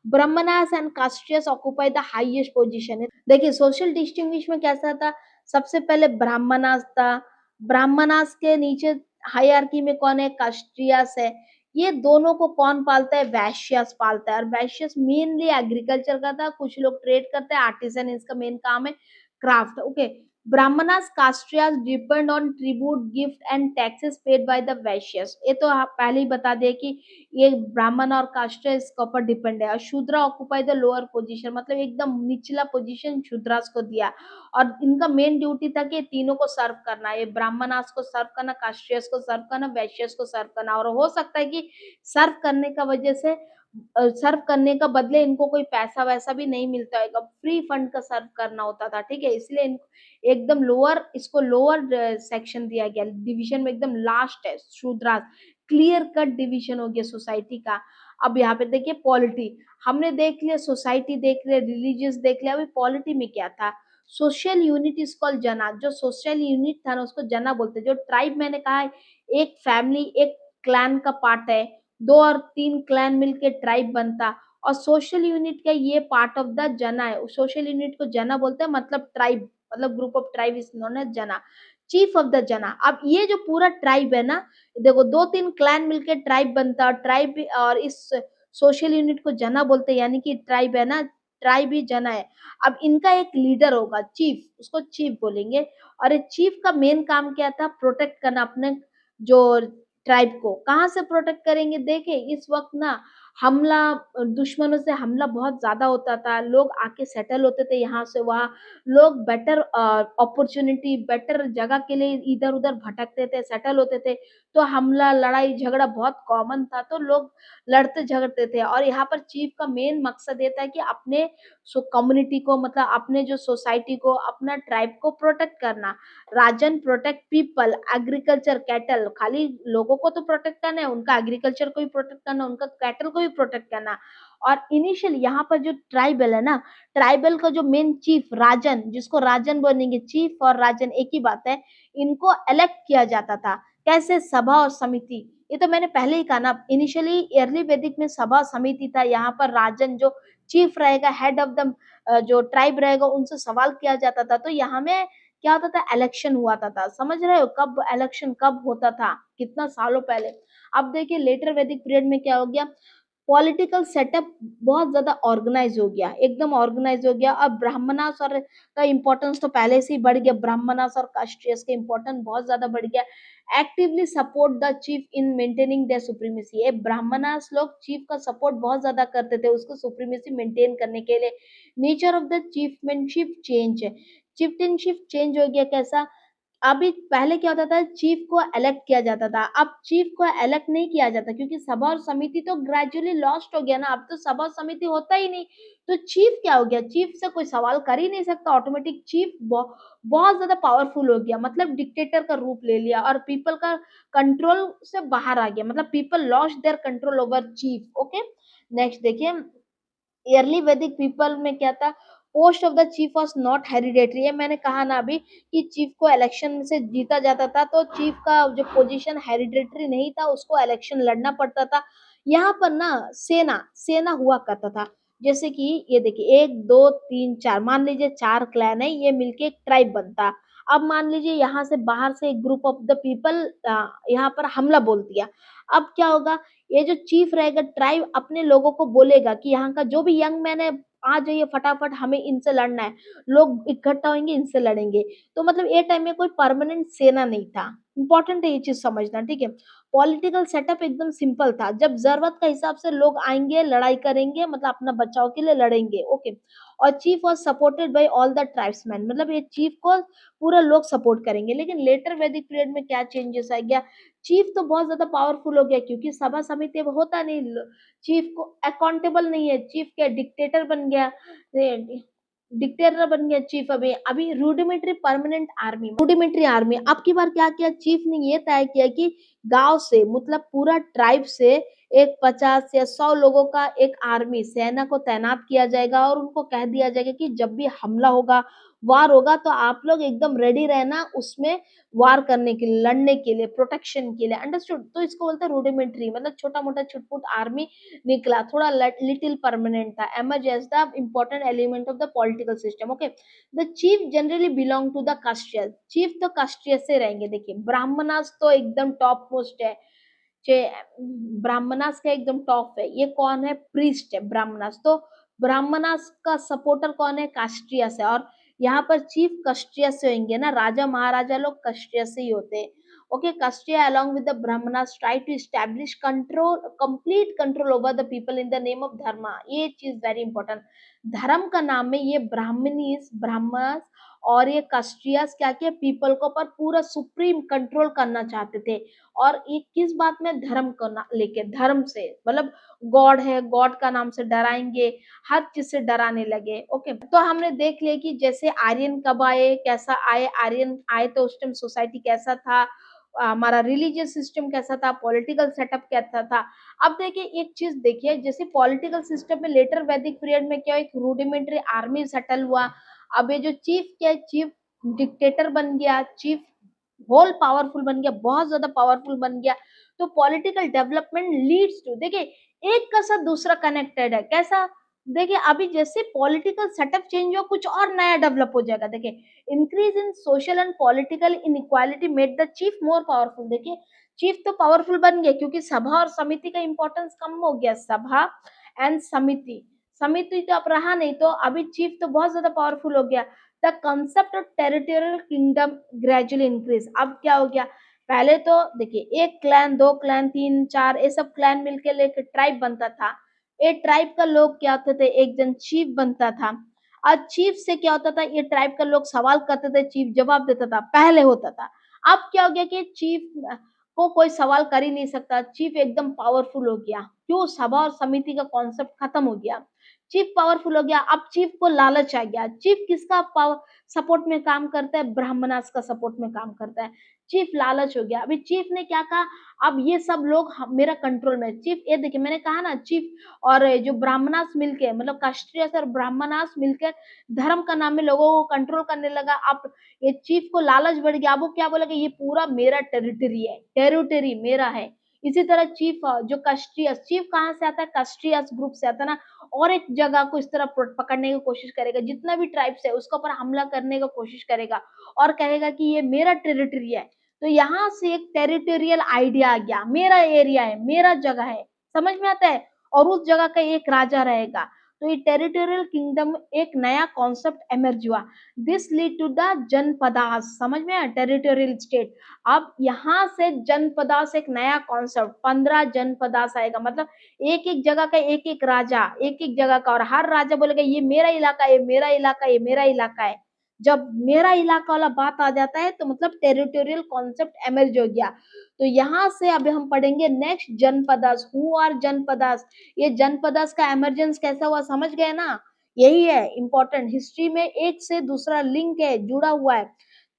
Brahmanas and Kshatriyas occupy the highest position. देखिए सोशल डिस्टिंग्विश में कैसा था, सबसे पहले ब्राह्मणास था, ब्राह्मणास के नीचे हायरार्की में कौन है, कास्ट्रियस है। ये दोनों को कौन पालता है, वैश्यस पालता है। और वैश्यस मेनली एग्रीकल्चर का था, कुछ लोग ट्रेड करते हैं, आर्टिजन इसका मेन काम है, craft. Okay, Brahmanas Kshatriyas depend on tribute, gift and taxes paid by the Vaishyas. ये तो आप पहले ही बता दिए कि ये ब्राह्मण और कास्ट इसके ऊपर डिपेंड है। और शूद्र ऑक्यूपाई द लोअर पोजीशन, मतलब एकदम निचला पोजीशन शूद्रास को दिया। और इनका मेन ड्यूटी था कि तीनों को सर्व करना, ये ब्राह्मणास को सर्व करना, कास्ट्रियस को सर्व करना, वैश्यस को सर्व करना। और हो सकता है कि सर्व करने का वजह से सर्व करने का बदले इनको कोई पैसा वैसा भी नहीं मिलता होगा, फ्री फंड का सर्व करना होता था, ठीक है। इसलिए एकदम लोअर, इसको लोअर सेक्शन दिया गया, डिवीजन में एकदम लास्ट है शूद्रास। क्लियर कट डिवीजन हो गया सोसाइटी का। अब यहाँ पे देखिए पॉलिटी, हमने देख लिया, सोसाइटी देख लिया, रिलीजियस देख लिया, अभी पॉलिटी में क्या था, सोशल यूनिट इज कॉल्ड जना। जो सोशल यूनिट था ना उसको जना बोलते। जो ट्राइब मैंने कहा है, एक फैमिली, एक क्लैन का पार्ट है, 2 और 3 क्लैन मिलके ट्राइब बनता। और सोशल यूनिट का ये पार्ट ऑफ द जना है, सोशल यूनिट को जना बोलते हैं, मतलब ट्राइब, मतलब group of tribe is known as jana, chief of the jana. अब ये जो पूरा ट्राइब है ना, देखो 2-3 क्लैन मिलके ट्राइब बनता, और ट्राइब और इस सोशल यूनिट को जना बोलते हैं, यानी कि ट्राइब है ना, ट्राइब ही जना है। अब इनका एक लीडर होगा, चीफ, उसको चीफ बोलेंगे। और ये चीफ का मेन काम क्या था, प्रोटेक्ट करना अपने जो ट्राइब को। कहाँ से प्रोटेक्ट करेंगे, देखे इस वक्त ना हमला, दुश्मनों से हमला बहुत ज्यादा होता था, लोग आके सेटल होते थे यहाँ से वहाँ, लोग बेटर अपॉर्चुनिटी, बेटर जगह के लिए इधर उधर भटकते थे, सेटल होते थे। तो हमला, लड़ाई झगड़ा बहुत कॉमन था, तो लोग लड़ते झगड़ते थे। और यहाँ पर चीफ का मेन मकसद ये था कि अपने कम्युनिटी को, मतलब अपने जो सोसाइटी को, अपना ट्राइब को प्रोटेक्ट करना। राजन प्रोटेक्ट पीपल, एग्रीकल्चर, कैटल, खाली लोगों को तो प्रोटेक्ट करना है, उनका एग्रीकल्चर को भी प्रोटेक्ट करना, उनका कैटल को भी प्रोटेक्ट करना। और इनिशियल यहाँ पर जो ट्राइबल है ना, ट्राइबल का जो मेन चीफ राजन, जिसको राजन बोलेंगे, चीफ और राजन एक ही बात है, इनको इलेक्ट किया जाता था। कैसे, सभा और समिति। ये तो मैंने पहले ही कहा ना, इनिशियली अर्ली वैदिक में सभा समिति था। यहाँ पर राजन जो चीफ रहेगा, हेड ऑफ द जो ट्राइब रहेगा, उनसे सवाल किया जाता था। तो यहाँ में क्या होता था, इलेक्शन हुआ था। समझ रहे हो, कब इलेक्शन कब होता था, कितना सालों पहले। अब देखिए लेटर वैदिक पीरियड में क्या हो गया, पॉलिटिकल सेटअप बहुत ज्यादा ऑर्गेनाइज हो गया, एकदम ऑर्गेनाइज हो गया। अब ब्राह्मणास और का इंपॉर्टेंस तो पहले से ही बढ़ गया, ब्राह्मणास और कास्ट्रियस का इंपॉर्टेंस बहुत ज्यादा बढ़ गया। Actively support the chief in maintaining their supremacy. ये ब्राह्मणास लोग चीफ का सपोर्ट बहुत ज्यादा करते थे, उसको सुप्रीमेसी मेंटेन करने के लिए। नेचर ऑफ द चीफमैनशिप चेंज है, चिफ्टनशिप चेंज हो गया। कैसा, अभी पहले क्या होता था, चीफ को इलेक्ट किया जाता था, अब चीफ को इलेक्ट नहीं किया जाता, क्योंकि सभा और समिति तो ग्रेजुअली लॉस्ट हो गया ना, अब तो सभा और समिति होता ही नहीं। तो चीफ क्या हो गया, चीफ से कोई सवाल कर ही नहीं सकता, ऑटोमेटिक चीफ बहुत ज्यादा पावरफुल हो गया, मतलब डिक्टेटर का रूप ले लिया, और पीपल का कंट्रोल से बाहर आ गया, मतलब people lost their control over chief. Okay, next देखिए, अर्ली वैदिक पीपल में क्या था, post of the chief was not hereditary. ये मैंने कहा ना अभी कि चीफ को इलेक्शन से जीता जाता था, तो चीफ का जो पोजीशन हेरिडेटरी नहीं था, उसको इलेक्शन लड़ना पड़ता था। यहाँ पर ना सेना सेना हुआ करता था। जैसे कि ये देखिए, 1 2 3 4, मान लीजिए 4 क्लैन है, ये मिलके एक ट्राइब बनता। अब मान लीजिए यहाँ से बाहर से एक ग्रुप ऑफ द पीपल यहाँ पर हमला बोल दिया। अब क्या होगा, ये जो चीफ रहेगा ट्राइब अपने लोगों को बोलेगा कि यहाँ का जो भी यंग मैन है, आ जाइए फटाफट, हमें इनसे लड़ना है। लोग इकट्ठा होंगे, इनसे लड़ेंगे। तो मतलब ये टाइम में कोई परमानेंट सेना नहीं था। इंपॉर्टेंट है ये चीज समझना, ठीक है। पॉलिटिकल सेटअप एकदम सिंपल था, जब जरूरत का हिसाब से लोग आएंगे, लड़ाई करेंगे, मतलब अपना बचाव के लिए लड़ेंगे। ओके, और chief was supported by all the tribesman, मतलब ये चीफ को पूरा लोग सपोर्ट करेंगे। लेकिन लेटर वैदिक पीरियड में क्या चेंजेस आ गया, चीफ तो बहुत ज्यादा पावरफुल हो गया, क्योंकि सभा समिति अब होता नहीं, चीफ को अकाउंटेबल नहीं है, चीफ क्या डिक्टेटर बन गया, डिक्टेटर बन गया चीफ। अभी अभी rudimentary permanent army, rudimentary army अब की बार क्या किया, चीफ ने ये तय किया कि गांव से, मतलब पूरा ट्राइब से एक 50 या 100 लोगों का एक आर्मी सेना को तैनात किया जाएगा और उनको कह दिया जाएगा कि जब भी हमला होगा, वार होगा तो आप लोग एकदम रेडी रहना उसमें वार करने के लिए, लड़ने के लिए, प्रोटेक्शन के लिए। अंडरस्टूड? तो इसको बोलते हैं रूडिमेंट्री, मतलब छोटा-मोटा छुट-पुट आर्मी निकला, थोड़ा लिटिल परमानेंट था, emerge as the important element of the political system. Okay, the chief generally belong to the Kshatriyas, chief तो कास्ट्रियस से रहेंगे। देखिए ब्राह्मणास तो एकदम टॉप मोस्ट है, ब्राह्मणास का एकदम टॉप है। ये कौन है? प्रीस्ट है ब्राह्मणास। तो ब्राह्मणास का सपोर्टर कौन है? कास्ट्रियस है। और यहाँ पर चीफ कस्ट्रियस से होंगे ना, राजा महाराजा लोग कस्ट्रियस से ही होते हैं। Okay, Kshatriya along with the brahmanas try to establish control, complete control over the people in the name of dharma. ये चीज वेरी इंपॉर्टेंट, धर्म का नाम में ये ब्राह्मणीस, ब्राह्मण और ये कस्ट्रियस क्या किया? पीपल को पर पूरा सुप्रीम कंट्रोल करना चाहते थे। और ये किस बात में? धर्म को लेके, धर्म से मतलब गॉड है, गॉड का नाम से डराएंगे, हर चीज से डराने लगे। ओके, तो हमने देख लिया कि जैसे आर्यन कब आए, कैसा आए, आर्यन आए तो उस टाइम सोसाइटी कैसा था, हमारा रिलीजियस सिस्टम कैसा था, पॉलिटिकल सेटअप कैसा था। अब देखिए एक चीज देखिए, जैसे पॉलिटिकल सिस्टम में लेटर वैदिक पीरियड में क्या, एक रूडिमेंट्री आर्मी सेटल हुआ। अब ये जो चीफ क्या है, चीफ डिक्टेटर बन गया, चीफ होल पावरफुल बन गया, बहुत ज्यादा पावरफुल बन गया। तो पॉलिटिकल डेवलपमेंट लीड्स टू, देखिए एक का साथ दूसरा कनेक्टेड है। कैसा? देखिए अभी जैसे पॉलिटिकल सेटअप चेंज हो, कुछ और नया डेवलप हो जाएगा। देखिए increase in social and political inequality made the chief more powerful. देखिए चीफ तो पावरफुल बन गया क्योंकि सभा और समिति का इंपॉर्टेंस कम हो गया। सभा एंड समिति, समिति तो अब रहा नहीं, तो अभी चीफ तो बहुत ज्यादा पावरफुल हो गया। The concept of territorial kingdom gradually increase. अब क्या हो गया? पहले तो देखिए एक क्लैन, दो क्लैन, तीन, चार, ये सब क्लैन मिलकर एक ट्राइब बनता था। एक ट्राइब का लोग क्या होते थे? एक जन चीफ बनता था। और चीफ से क्या होता था? ये ट्राइब का लोग सवाल करते थे, चीफ जवाब देता था, पहले होता था। अब क्या हो गया कि चीफ को कोई सवाल कर ही नहीं सकता, चीफ एकदम पावरफुल हो गया। क्यों? सभा और समिति का कॉन्सेप्ट खत्म हो गया, चीफ पावरफुल हो गया। अब चीफ को लालच आ गया। चीफ किसका पावर सपोर्ट में काम करता है? ब्राह्मणास का सपोर्ट में काम करता है। चीफ लालच हो गया। अभी चीफ ने क्या कहा? अब ये सब लोग मेरा कंट्रोल में। चीफ, ये देखिए मैंने कहा ना, चीफ और जो ब्राह्मणास मिलके, मतलब कास्ट्रियस और ब्राह्मणास मिलकर धर्म का नाम में लोगों को कंट्रोल करने लगा। अब ये चीफ को लालच बढ़ गया। अब वो क्या बोलेगा? ये पूरा मेरा टेरिटरी है, टेरिटरी मेरा है। इसी तरह चीफ जो कास्ट्रियस, चीफ कहाँ से आता है? कास्ट्रियस ग्रुप से आता है ना। और एक जगह को इस तरह पकड़ने की कोशिश करेगा, जितना भी ट्राइब्स है उसके ऊपर हमला करने की कोशिश करेगा और कहेगा कि ये मेरा टेरिटरी है। तो यहाँ से एक टेरिटोरियल आइडिया आ गया, मेरा एरिया है, मेरा जगह है, समझ में आता है। और उस जगह का एक राजा रहेगा। तो ये टेरिटोरियल किंगडम एक नया कॉन्सेप्ट एमर्ज हुआ। This lead to the Janapadas, समझ में आया? Territorial state. अब यहाँ से जनपदास एक नया कॉन्सेप्ट, 15 जनपदास आएगा। मतलब एक एक जगह का एक एक राजा, एक एक जगह का, और हर राजा बोलेगा ये मेरा इलाका, ये मेरा इलाका, ये मेरा इलाका है। जब मेरा इलाका वाला बात आ जाता है तो मतलब टेरिटोरियल कॉन्सेप्ट एमर्ज हो गया। तो यहाँ से अभी हम पढ़ेंगे next Janapadas. Who are Janapadas? ये जनपदास का एमरजेंस कैसा हुआ, समझ गए ना? यही है इंपॉर्टेंट, हिस्ट्री में एक से दूसरा लिंक है, जुड़ा हुआ है।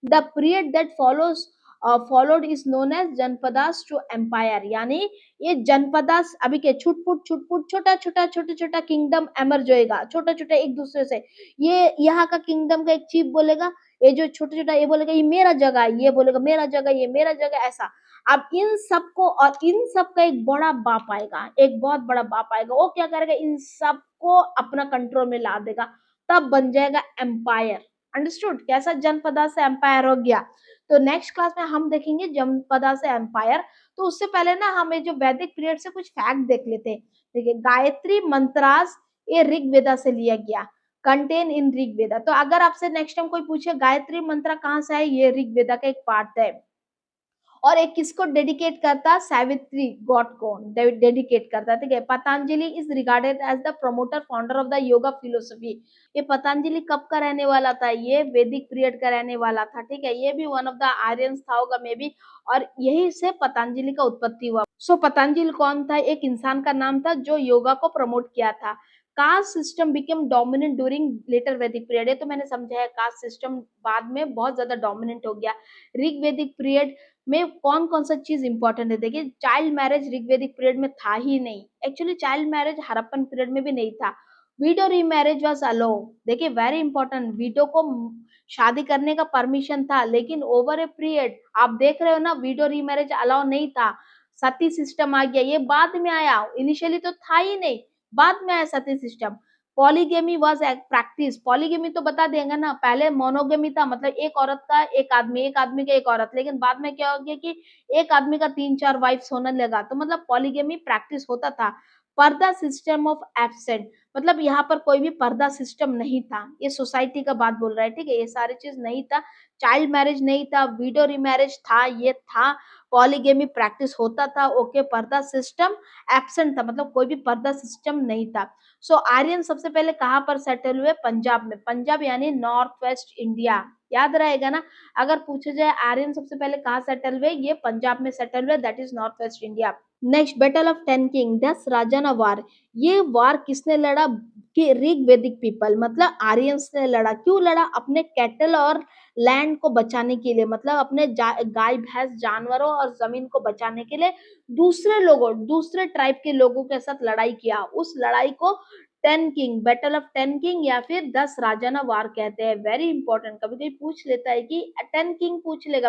The period that followed is known as Janapadas to empire. यानी ये जनपदास अभी के छुटपुट छुटपुट छोटा छोटा छोटा छोटा किंगडम एमर्ज होएगा, छोटा छोटा एक दूसरे से। ये यहाँ का किंगडम का एक चीफ बोलेगा, ये जो छोटा छोटा ये बोलेगा ये मेरा जगह है, ये बोलेगा मेरा जगह, ये मेरा जगह, ऐसा। अब इन सबको, और इन सब का एक बड़ा बाप आएगा, एक बहुत बड़ा बाप आएगा। वो क्या करेगा? इन सबको अपना कंट्रोल में ला देगा, तब बन जाएगा एम्पायर। अंडरस्टूड? कैसा जनपदा से एम्पायर हो गया। तो नेक्स्ट क्लास में हम देखेंगे जनपदा से एम्पायर। तो उससे पहले ना हमें जो वैदिक पीरियड से कुछ फैक्ट देख लेते हैं। देखिए गायत्री मंत्रास ये ऋग्वेदा से लिया गया, कंटेन इन ऋग्वेदा। तो अगर आपसे नेक्स्ट टाइम कोई पूछे गायत्री मंत्र कहाँ से है, ये ऋग्वेदा का एक पार्ट है। और एक किसको डेडिकेट करता? सावित्री गॉड को डेडिकेट करता है। ठीक है, Patanjali is regarded as the promoter founder of the yoga philosophy. ये पतंजलि कब का रहने वाला था? ये वैदिक पीरियड का रहने वाला था। ठीक है, ये भी वन ऑफ द आर्यंस था होगा मे बी, और यही से पतंजलि का उत्पत्ति हुआ। सो पतंजलि कौन था? एक इंसान का नाम था जो योगा को प्रमोट किया था। Caste system became dominant during later Vedic period. ये तो मैंने समझा है, कास्ट सिस्टम बाद में बहुत ज्यादा डोमिनेंट हो गया। ऋग वैदिक पीरियड में कौन कौन सा चीज इंपॉर्टेंट है, देखिए चाइल्ड मैरिज ऋग वैदिक पीरियड में था ही नहीं। Actually child marriage Harappan period में भी नहीं था। विडो रीमैरिज वाज अलो, देखिए वेरी इंपॉर्टेंट, विडो को शादी करने का परमिशन था, लेकिन ओवर ए पीरियड आप देख रहे हो ना, विडो रीमैरिज अलाउ नहीं था। सती सिस्टम आ गया, ये बाद में आया, इनिशियली तो था ही नहीं, बाद में आया sati system. Polygamy was practice, polygamy तो बता देंगे ना, पहले मोनोगेमी था, मतलब एक औरत का एक आदमी, एक आदमी का एक औरत, लेकिन बाद में क्या हो गया कि एक आदमी का 3-4 वाइफ्स होने लगा, तो मतलब पॉलीगेमी प्रैक्टिस होता था। पर्दा सिस्टम ऑफ एब्सेंट, मतलब यहाँ पर कोई भी पर्दा सिस्टम नहीं था, ये सोसाइटी का बात बोल रहा है, ठीक है, ये सारी चीज नहीं था। चाइल्ड मैरिज नहीं था, विडो रिमैरिज था, ये था। पॉलीगेमी प्रैक्टिस होता था, ओके। पर्दा सिस्टम एब्सेंट था, मतलब कोई भी पर्दा सिस्टम नहीं था। सो आर्यन सबसे पहले कहाँ पर सेटल हुए, पंजाब में, पंजाब यानी नॉर्थ वेस्ट इंडिया, याद रहेगा ना। अगर पूछा जाए आर्यन सबसे पहले कहाँ सेटल हुए, ये पंजाब में सेटल हुए, that is north west India. Next, battle of ten king, 10 राजाना वार। ये वार किसने लड़ा, कि ऋग वैदिक पीपल, मतलब आर्यंस ने लड़ा। क्यों लड़ा, अपने कैटल और लैंड को बचाने के लिए, मतलब अपने गाय भैंस जानवरों और जमीन को बचाने के लिए दूसरे लोगों, दूसरे ट्राइब के लोगों के साथ लड़ाई किया। उस लड़ाई को ten king, battle of ten king या फिर 10 राजाना वार कहते हैं। वेरी इंपॉर्टेंट, कभी कभी पूछ लेता है कि टेन किंग पूछ लेगा,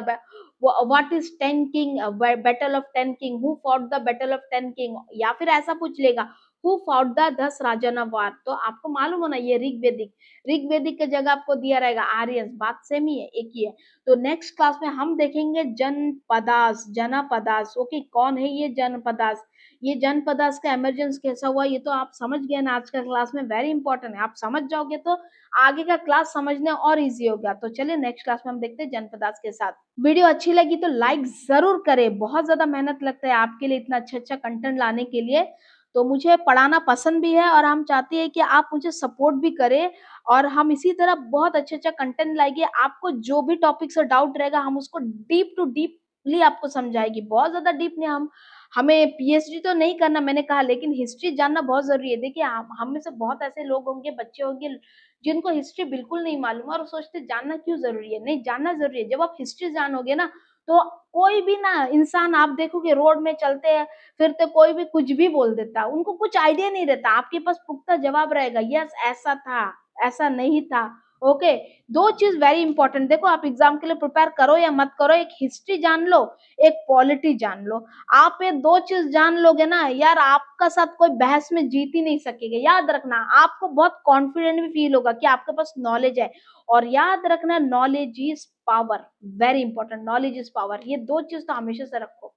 what is ten king, battle of ten king, who fought the battle of ten king, या फिर ऐसा पूछ लेगा हु फॉट द 10 राजाना वार। तो आपको मालूम होना ये ऋग्वेदिक, ऋग्वेदिक की जगह आपको दिया रहेगा आर्यन, बात सेम ही है, एक ही है। तो नेक्स्ट क्लास में हम देखेंगे जनपदास, जनपदास, ओके, कौन है ये जनपदास, ये जनपदास का एमरजेंस कैसा हुआ, ये तो आप समझ गए ना आज का क्लास में, वेरी इंपॉर्टेंट है, आप समझ जाओगे तो आगे का क्लास समझने और इजी होगा। तो चलिए नेक्स्ट क्लास में हम देखते हैं जनपदास के साथ। वीडियो अच्छी लगी तो लाइक जरूर करें, बहुत ज्यादा मेहनत लगता है आपके लिए इतना अच्छा अच्छा कंटेंट लाने के लिए। तो मुझे पढ़ाना पसंद भी है और हम चाहते हैं कि आप मुझे सपोर्ट भी करें, और हम इसी तरह बहुत अच्छा अच्छा कंटेंट लाएंगे। आपको जो भी टॉपिक से डाउट रहेगा हम उसको डीप टू डीपली आपको समझाएगी, बहुत ज्यादा डीप नहीं, हम हमें पीएचडी तो नहीं करना मैंने कहा, लेकिन हिस्ट्री जानना बहुत जरूरी है। देखिए हम में से बहुत ऐसे लोग होंगे, बच्चे होंगे जिनको हिस्ट्री बिल्कुल नहीं मालूम और सोचते जानना क्यों जरूरी है, नहीं जानना जरूरी है। जब आप हिस्ट्री जानोगे ना, तो कोई भी ना इंसान आप देखोगे रोड में चलते हैं फिरते कोई भी कुछ भी बोल देता, उनको कुछ आइडिया नहीं रहता, आपके पास पुख्ता जवाब रहेगा, यस ऐसा था, ऐसा नहीं था, ओके। दो चीज वेरी इंपॉर्टेंट, देखो आप एग्जाम के लिए प्रिपेयर करो या मत करो, एक हिस्ट्री जान लो, एक पॉलिटी जान लो। आप ये दो चीज जान लोगे ना यार, आपका साथ कोई बहस में जीत ही नहीं सकेगा, याद रखना। आपको बहुत कॉन्फिडेंट भी फील होगा कि आपके पास नॉलेज है, और याद रखना knowledge is power, very important, knowledge is power, ये दो चीज तो हमेशा से रखो।